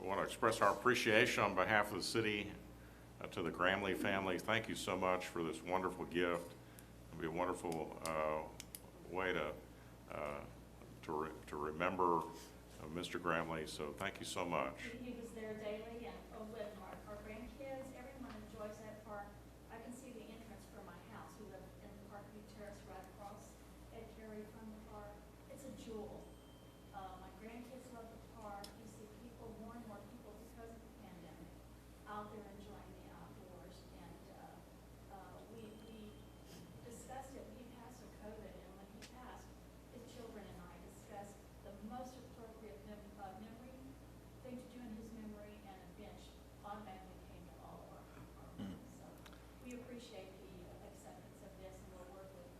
We want to express our appreciation on behalf of the city to the Gramley family. Thank you so much for this wonderful gift. It'll be a wonderful way to remember Mr. Gramley, so thank you so much. He was there daily, and with our grandkids, everyone enjoys that park. I can see the entrance from my house. We live in the Parkview Terrace right across Ed Carey from the park. It's a jewel. My grandkids love the park. You see people, more and more people, because of the pandemic, out there enjoying the outdoors. And we discussed it. He passed with COVID, and when he passed, his children and I discussed the most appropriate memory thing to do in his memory, and a bench automatically came to all of our minds. So we appreciate the acceptance of this, and we'll work with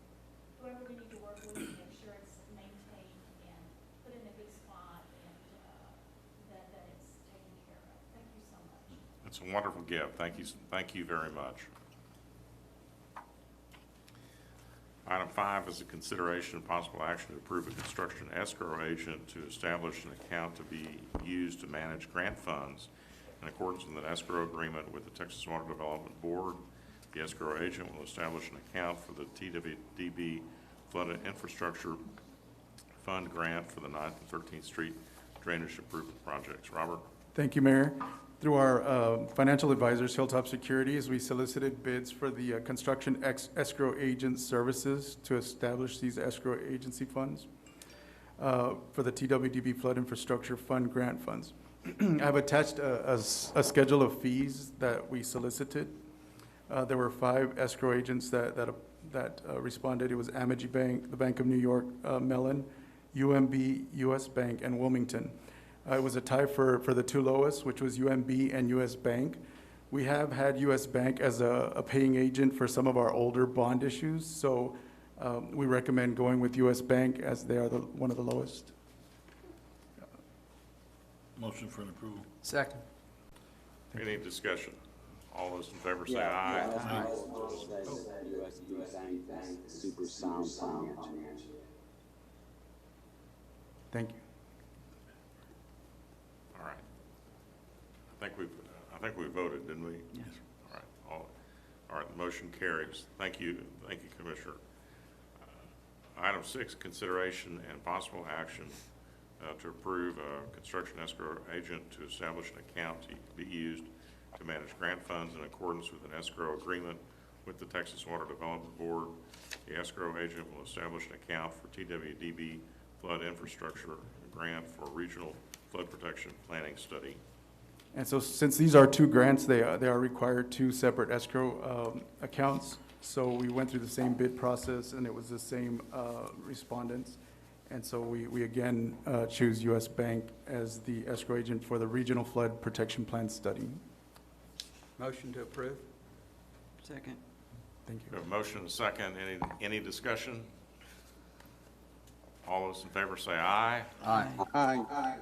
whoever we need to work with to make sure it's maintained and put in a good spot, and that it's taken care of. Thank you so much. It's a wonderful gift. Thank you very much. Item Item 5 is a consideration and possible action to approve a construction escrow agent to establish an account to be used to manage grant funds in accordance with an escrow agreement with the Texas Water Development Board. The escrow agent will establish an account for the TWDB Flood Infrastructure Fund grant for the 9th and 13th Street drainage improvement projects. Robert? Thank you, Mayor. Through our financial advisors, Hilltop Securities, we solicited bids for the construction escrow agent services to establish these escrow agency funds for the TWDB Flood Infrastructure Fund grant funds. I've attached a schedule of fees that we solicited. There were 5 escrow agents that responded. It was Amegy Bank, the Bank of New York, Mellon, UMB, US Bank, and Wilmington. It was a tie for the 2 lowest, which was UMB and US Bank. We have had US Bank as a paying agent for some of our older bond issues, so we recommend going with US Bank as they are one of the lowest. Motion for an approval. Second. Any discussion? All those in favor say aye. Super sound financial. Thank you. All right. I think we voted, didn't we? Yes. All right, the motion carries. Thank you, Commissioner. Item 6, consideration and possible action to approve a construction escrow agent to establish an account to be used to manage grant funds in accordance with an escrow agreement with the Texas Water Development Board. The escrow agent will establish an account for TWDB Flood Infrastructure Grant for Regional Flood Protection Planning Study. And so since these are 2 grants, they are required 2 separate escrow accounts. So we went through the same bid process, and it was the same respondents. And so we again choose US Bank as the escrow agent for the Regional Flood Protection Plan Study. Motion to approve? Second. Thank We you. have a motion and a second. Any discussion? All those in favor say aye. Aye.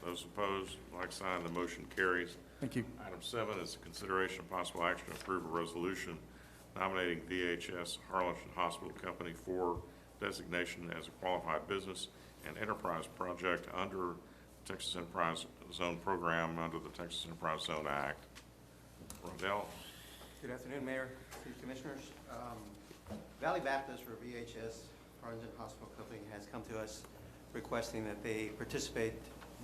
Those opposed, like sign. The motion carries. Thank you. Item 7 is a consideration of possible action to approve a resolution nominating VHS Harlingen Hospital Company for designation as a qualified business and enterprise project under Texas Enterprise Zone Program under the Texas Enterprise Zone Act. Rondell? Good afternoon, Mayor, City Commissioners. Valley Baptist, or VHS Harlingen Hospital Company, has come to us requesting that they participate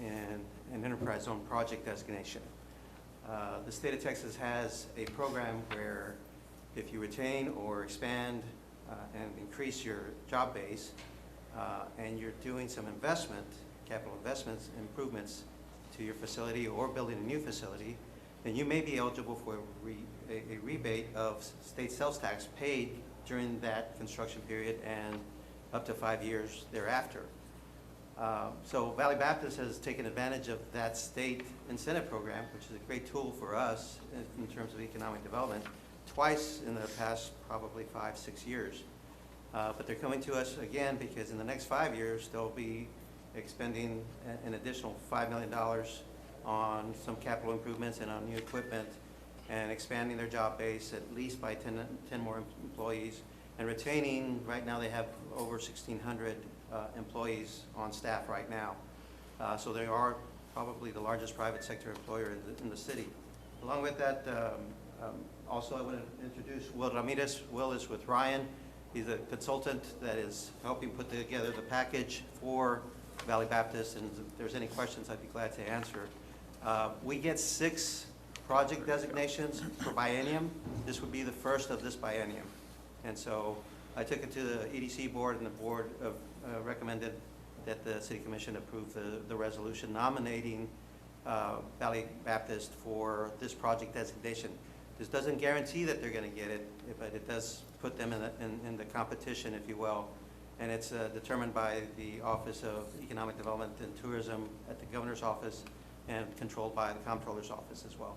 in an enterprise zone project designation. The state of Texas has a program where if you retain or expand and increase your job base, and you're doing some investment, capital investments, improvements to your facility or building a new facility, then you may be eligible for a rebate of state sales tax paid during that construction period and up to 5 years thereafter. So Valley Baptist has taken advantage of that state incentive program, which is a great tool for us in terms of economic development, twice in the past probably 5-6 years. But they're coming to us again because in the next 5 years, they'll be expending an additional $5 million on some capital improvements and on new equipment and expanding their job base at least by 10 more employees and retaining, right now they have over 1,600 employees on staff right now. So they are probably the largest private sector employer in the city. Along with that, also I want to introduce Will Ramirez. Will is with Ryan. He's a consultant that is helping put together the package for Valley Baptist, and if there's any questions, I'd be glad to answer. We get 6 project designations per biennium. This would be the first of this biennium. And so I took it to the EDC board, and the board recommended that the City Commission approve the resolution nominating Valley Baptist for this project designation. This doesn't guarantee that they're going to get it, but it does put them in the competition, if you will. And it's determined by the Office of Economic Development and Tourism at the Governor's Office and controlled by the Comptroller's Office as well.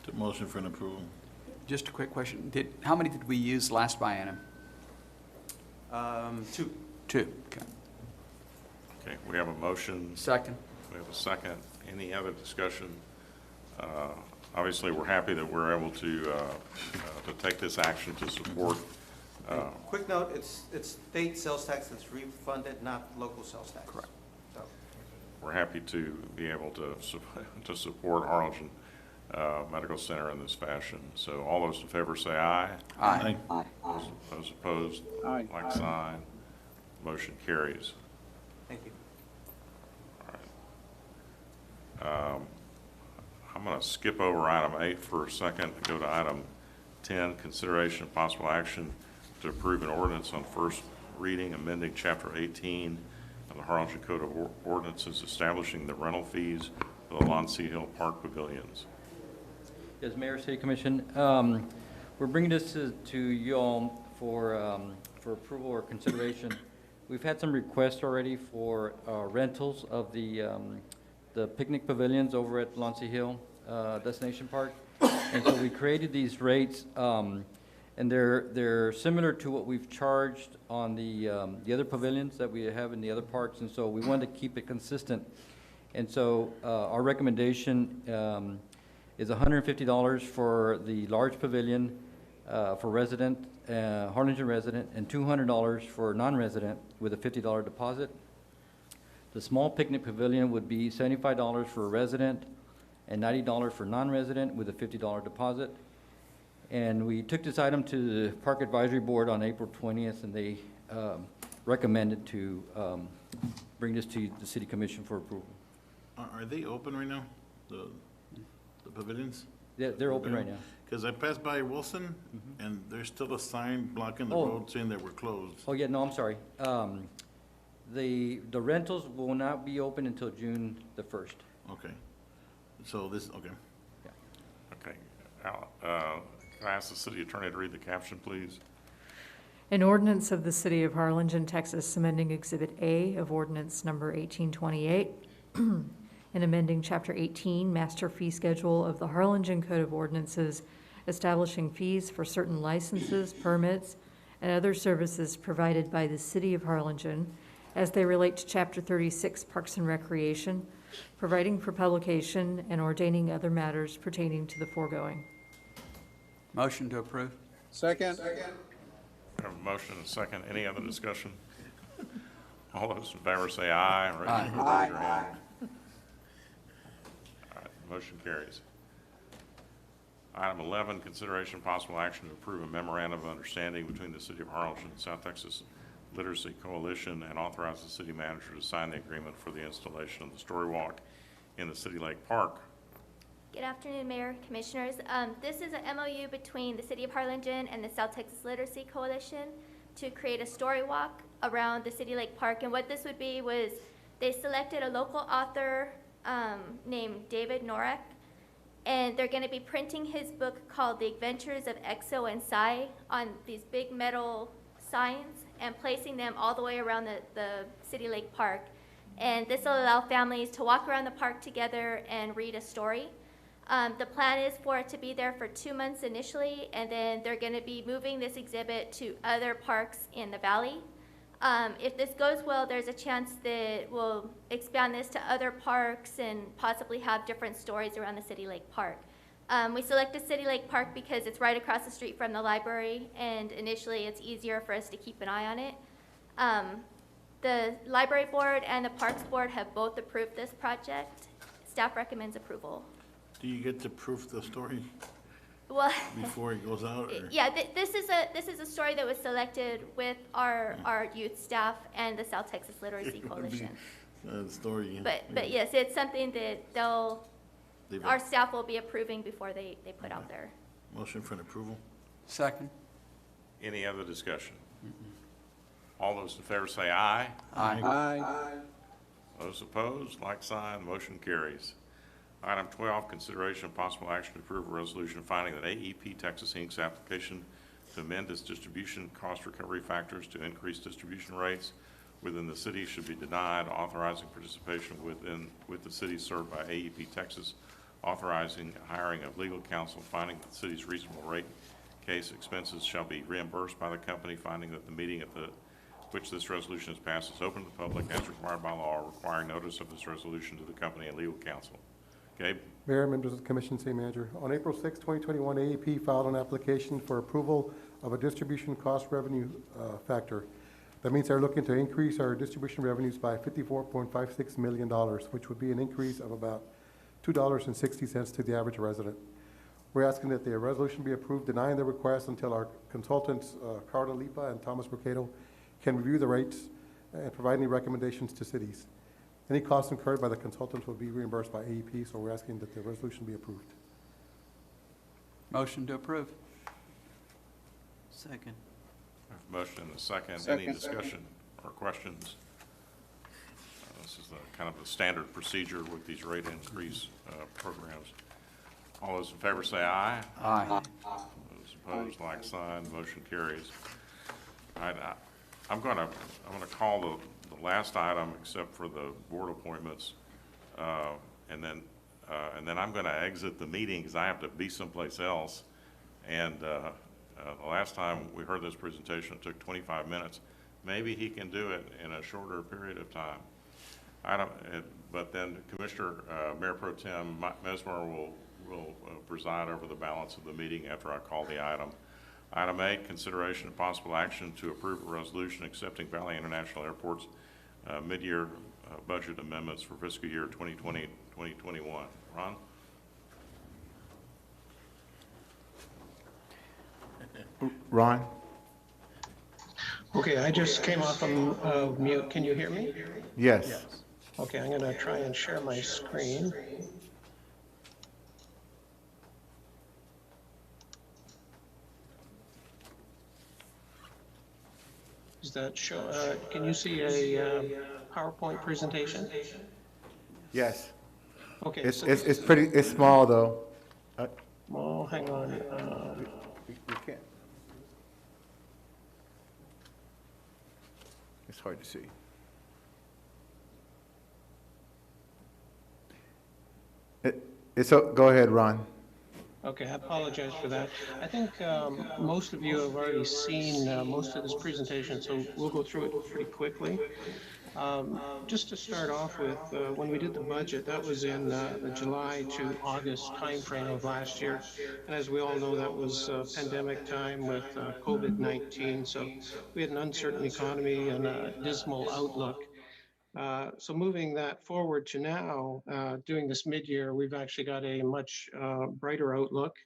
The motion for an approval. Just a quick question. How many did we use last biennium? 2. 2. Okay. Okay, we have a motion. Second. We have a second. Any other discussion? Obviously, we're happy that we're able to take this action to support Quick note, it's state sales tax that's refunded, not local sales tax. Correct. So, We're happy to be able to to support Harlingen Medical Center in this fashion. So all those in favor say aye. Aye. Aye. Those opposed, Aye. like sign. Motion carries. thank you. I'm going to skip over item 8 for a second and go to item 10, consideration of possible action to approve an ordinance on first reading, amending Chapter 18 of the Harlingen Code of Ordinances, establishing the rental fees for the Lansing Hill Park pavilions. Yes, Mayor, City Commission, we're bringing this to you all for approval or consideration. We've had some requests already for rentals of the picnic pavilions over at Lansing Hill Destination Park. And so we created these rates, and they're similar to what we've charged on the other pavilions that we have in the other parks, and so we wanted to keep it consistent. And so our recommendation is $150 for the large pavilion for resident, Harlingen resident, and $200 for non-resident with a $50 deposit. The small picnic pavilion would be $75 for a resident and $90 for non-resident with a $50 deposit. And we took this item to the Park Advisory Board on April 20th, and they recommended to bring this to the City Commission for approval. Are they open right now, the pavilions? They're open right now. Because I passed by Wilson, and there's still a sign blocking the Oh. road saying that we're closed. Oh, yeah, no, I'm sorry. The rentals will not be open until June the 1st. Okay. So this, okay. Okay. Can I ask the city attorney to read the caption, please? An ordinance of the City of Harlingen, Texas, amending Exhibit A of Ordinance Number 1828 and amending Chapter 18, Master Fee Schedule of the Harlingen Code of Ordinances, establishing fees for certain licenses, permits, and other services provided by the City of Harlingen as they relate to Chapter 36, Parks and Recreation, providing for publication and ordaining other matters pertaining to the foregoing. Motion to approve? Second. We have a motion and a second. Any other discussion? All those in favor say aye. Raise your hand. All right, motion carries. Item 11, consideration of possible action to approve a memorandum of understanding between the City of Harlingen and South Texas Literacy Coalition and authorize the city manager to sign the agreement for the installation of the Story Walk in the City Lake Park. Good afternoon, Mayor, Commissioners. This is an MOU between the City of Harlingen and the South Texas Literacy Coalition to create a story walk around the City Lake Park. And what this would be was they selected a local author named David Norek, and they're going to be printing his book called The Adventures of Exo and Psy on these big metal signs and placing them all the way around the City Lake Park. And this will allow families to walk around the park together and read a story. The plan is for it to be there for 2 months initially, and then they're going to be moving this exhibit to other parks in the valley. If this goes well, there's a chance that we'll expand this to other parks and possibly have different stories around the City Lake Park. We selected City Lake Park because it's right across the street from the library, and initially it's easier for us to keep an eye on it. The Library Board and the Parks Board have both approved this project. Staff recommends approval. Do you get to proof the story Well, before it goes out? Or? yeah, this is a story that was selected with our youth staff and the South Texas Literacy Coalition. Story. But yes, it's something that our staff will be approving before they put out there. Motion for an approval. Second? Any other discussion? All those in favor say aye. Aye. Aye. Those opposed, like sign, motion carries. Item 12, consideration of possible action to approve a resolution finding that AEP Texas Inc.'s application to amend its distribution cost recovery factors to increase distribution rates within the city should be denied, authorizing participation with the city served by AEP Texas, authorizing hiring of legal counsel, finding that the city's reasonable rate case expenses shall be reimbursed by the company, finding that the meeting at which this resolution is passed is open to the public as required by law, requiring notice of this resolution to the company and legal counsel. Gabe? Mayor, members of the Commission, City Manager. On April 6, 2021, AEP filed an application for approval of a distribution cost revenue factor. That means they're looking to increase our distribution revenues by $54.56 million, which would be an increase of about $2.60 to the average resident. We're asking that the resolution be approved denying the request until our consultants, Carla Lipa and Thomas Mercado, can review the rates and provide any recommendations to cities. Any costs incurred by the consultants will be reimbursed by AEP, so we're asking that the resolution be approved. Motion to approve. Second. Motion and a second. Any discussion or questions? This is kind of the standard procedure with these rate increase programs. All those in favor say aye. Aye. Those opposed, like sign. Motion carries. All right, I'm going to call the last item, except for the board appointments, and then I'm going to exit the meeting because I have to be someplace else. And the last time we heard this presentation, it took 25 minutes. Maybe he can do it in a shorter period of time. But then Commissioner Mayor Pro Tem Mesmer will preside over the balance of the meeting after I call the item. Item 8, consideration of possible action to approve a resolution accepting Valley International Airport's mid-year budget amendments for fiscal year 2020-2021. Ron? Ron? Okay, I just came off of mute. Can you hear me? Yes. Okay, I'm going to try and share my screen. Does that show, can you see a PowerPoint presentation? Yes. Okay. It's small though. Well, hang on. We can't. It's hard to see. Go ahead, Ron. Okay, I apologize for that. I think most of you have already seen most of this presentation, so we'll go through it pretty quickly. Just to start off with, when we did the budget, that was in the July to August timeframe of last year. And as we all know, that was pandemic time with COVID-19. So we had an uncertain economy and a dismal outlook. So moving that forward to now, doing this mid-year, we've actually got a much brighter outlook,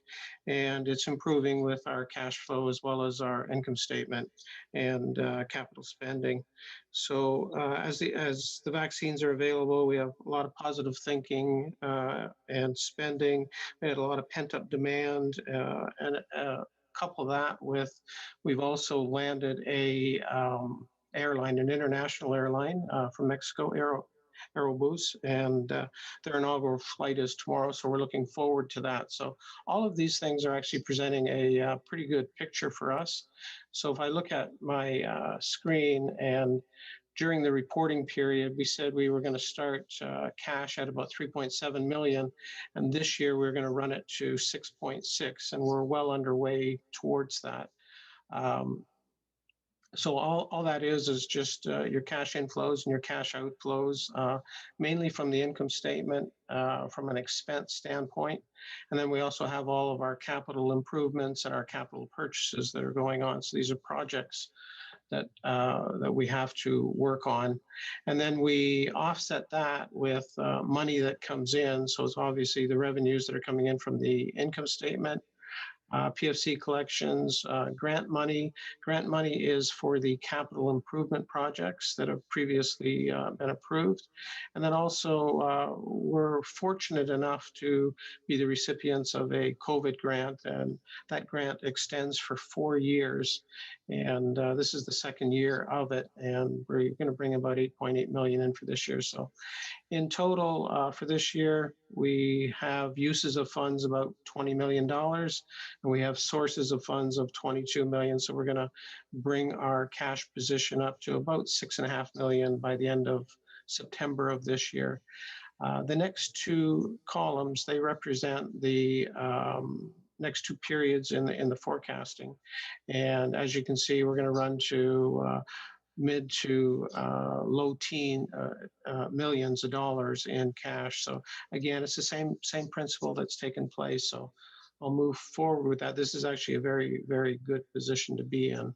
and it's improving with our cash flow as well as our income statement and capital spending. So as the vaccines are available, we have a lot of positive thinking and spending. We had a lot of pent-up demand, and couple that with, we've also landed a airline, an international airline from Mexico, Aerobus, and their inaugural flight is tomorrow, so we're looking forward to that. So all of these things are actually presenting a pretty good picture for us. So if I look at my screen, and during the reporting period, we said we were going to start cash at about 3.7 million, and this year we're going to run it to 6.6, and we're well underway towards that. So all that is just your cash inflows and your cash outflows, mainly from the income statement, from an expense standpoint. And then we also have all of our capital improvements and our capital purchases that are going on. So these are projects that we have to work on. And then we offset that with money that comes in. So it's obviously the revenues that are coming in from the income statement, PFC collections, grant money. Grant money is for the capital improvement projects that have previously been approved. And then also we're fortunate enough to be the recipients of a COVID grant, and that grant extends for 4 years. And this is the second year of it, and we're going to bring about 8.8 million in for this year. So in total, for this year, we have uses of funds about $20 million, and we have sources of funds of 22 million. So we're going to bring our cash position up to about 6.5 million by the end of September of this year. The next two columns, they represent the next two periods in the forecasting. And as you can see, we're going to run to mid to low teen millions of dollars in cash. So again, it's the same principle that's taken place. So I'll move forward with that. This is actually a very, very good position to be in.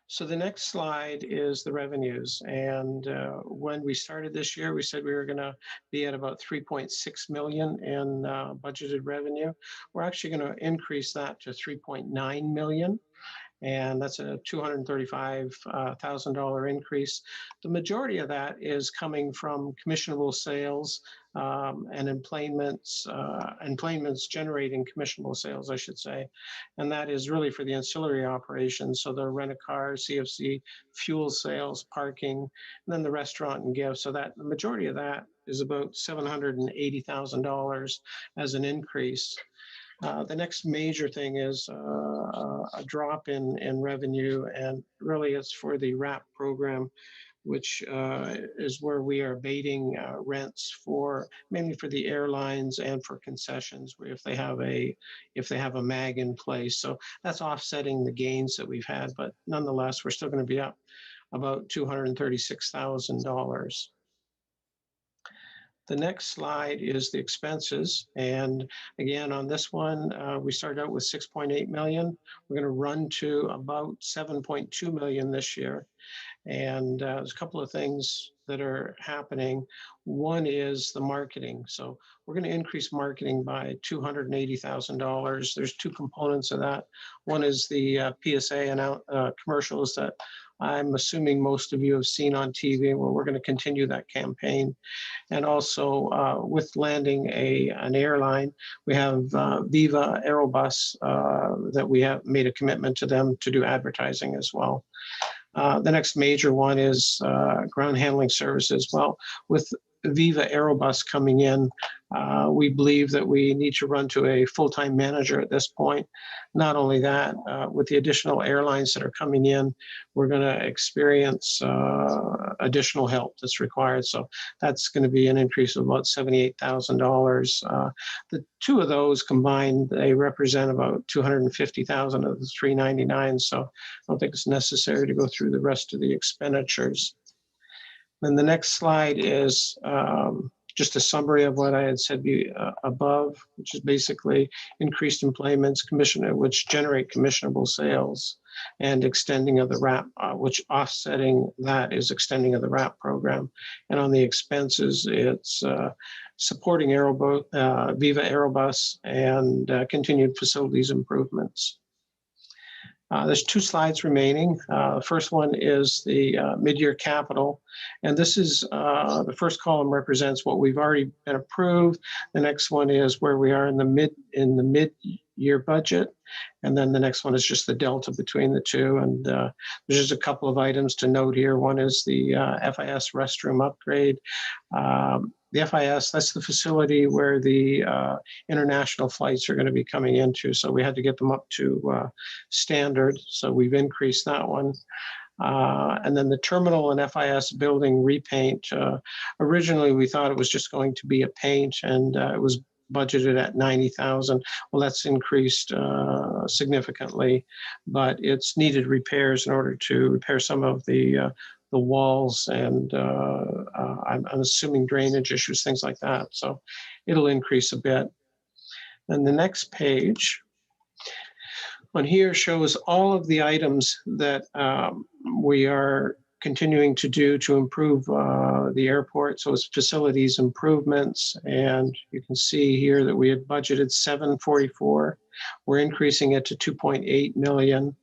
So the next slide is the revenues. And when we started this year, we said we were going to be at about 3.6 million in budgeted revenue. We're actually going to increase that to 3.9 million. And that's a $235,000 increase. The majority of that is coming from commissionable sales and emplanements generating commissionable sales, I should say. And that is really for the ancillary operations. So the rent-a-car, CFC, fuel sales, parking, and then the restaurant and gifts. So that the majority of that is about $780,000 as an increase. The next major thing is a drop in revenue, and really it's for the RAP program, which is where we are abating rents for mainly for the airlines and for concessions, where if they have a MAG in place. So that's offsetting the gains that we've had, but nonetheless, we're still going to be up about $236,000. The next slide is the expenses. And again, on this one, we started out with 6.8 million. We're going to run to about 7.2 million this year. And there's a couple of things that are happening. One is the marketing. So we're going to increase marketing by $280,000. There's two components of that. One is the PSA and commercials that I'm assuming most of you have seen on TV, where we're going to continue that campaign. And also with landing an airline, we have Viva Aerobus that we have made a commitment to them to do advertising as well. The next major one is ground handling services. Well, with Viva Aerobus coming in, we believe that we need to run to a full-time manager at this point. Not only that, with the additional airlines that are coming in, we're going to experience additional help that's required. So that's going to be an increase of about $78,000. The two of those combined, they represent about $250,000 of the $399. So I don't think it's necessary to go through the rest of the expenditures. And the next slide is just a summary of what I had said above, which is basically increased employments, which generate commissionable sales, and extending of the RAP, which offsetting that is extending of the RAP program. And on the expenses, it's supporting Viva Aerobus and continued facilities improvements. There's two slides remaining. The first one is the mid-year capital. And this is, the first column represents what we've already been approved. The next one is where we are in the mid-year budget. And then the next one is just the delta between the two. And there's just a couple of items to note here. One is the FIS restroom upgrade. The FIS, that's the facility where the international flights are going to be coming into. So we had to get them up to standard. So we've increased that one. And then the terminal and FIS building repaint. Originally, we thought it was just going to be a paint, and it was budgeted at $90,000. Well, that's increased significantly, but it's needed repairs in order to repair some of the walls and I'm assuming drainage issues, things like that. So it'll increase a bit. And the next page on here shows all of the items that we are continuing to do to improve the airport. So it's facilities improvements. And you can see here that we had budgeted 744. We're increasing it to 2.8 million.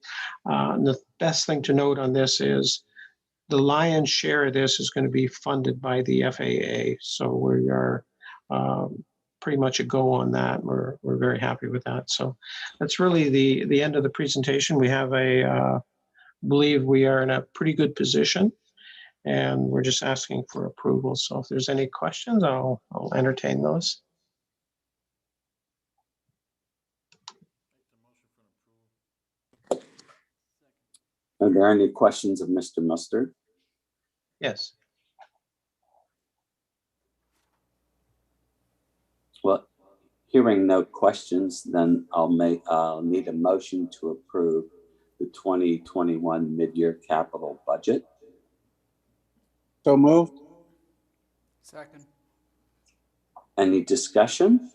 And the best thing to note on this is the lion's share of this is going to be funded by the FAA. So we are pretty much a go on that. We're very happy with that. So that's really the end of the presentation. We have believe we are in a pretty good position, and we're just asking for approval. So if there's any questions, I'll entertain those. Are there any questions of Mr. Mustard? Yes. Well, hearing no questions, then I'll need a motion to approve the 2021 mid-year capital budget. So moved. Second. Any discussion?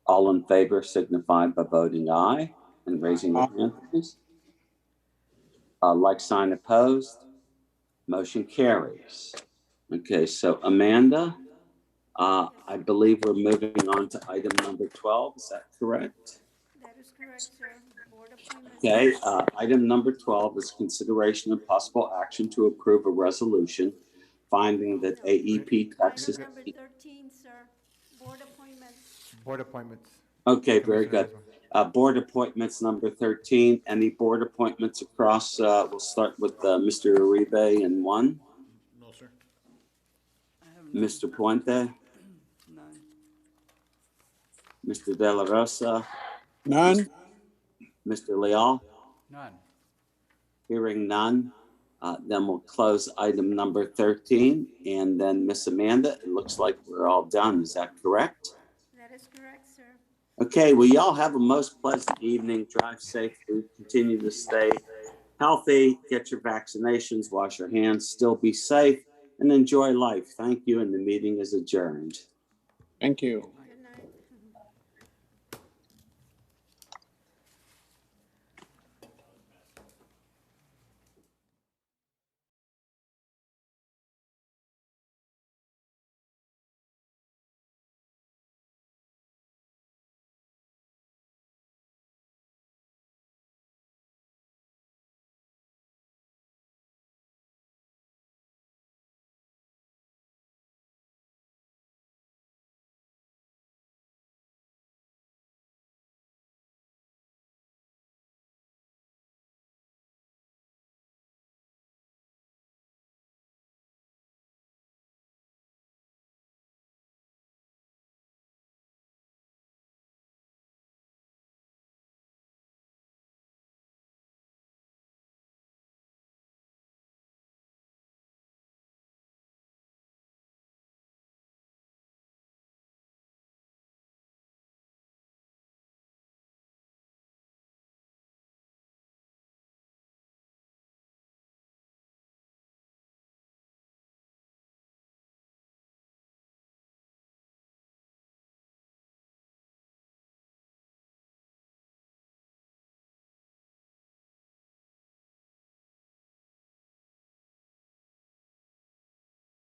All in favor signify by voting aye and raising your hand, please. Like sign opposed. Motion carries. Okay, so Amanda, I believe we're moving on to item number 12. Is that correct? That is correct, sir. Board appointments. Okay, item number 12 is consideration and possible action to approve a resolution finding that AEP Texas. Item number 13, sir. Board appointments. Board appointments. Okay, very Commissioner good. Haslam. Board appointments number 13. Any board appointments across? We'll start with Mr. Uribe in 1. No, sir. I have none. Mr. Puente, None. Mr. De La Rosa, None. Mr. Leal. None. Hearing none, then we'll close item number 13. And then Miss Amanda, it looks like we're all done. Is that correct? That is correct, sir. Okay, well, y'all have a most pleasant evening. Drive safely, continue to stay healthy, get your vaccinations, wash your hands, still be safe, and enjoy life. Thank you, and the meeting is adjourned. Thank you.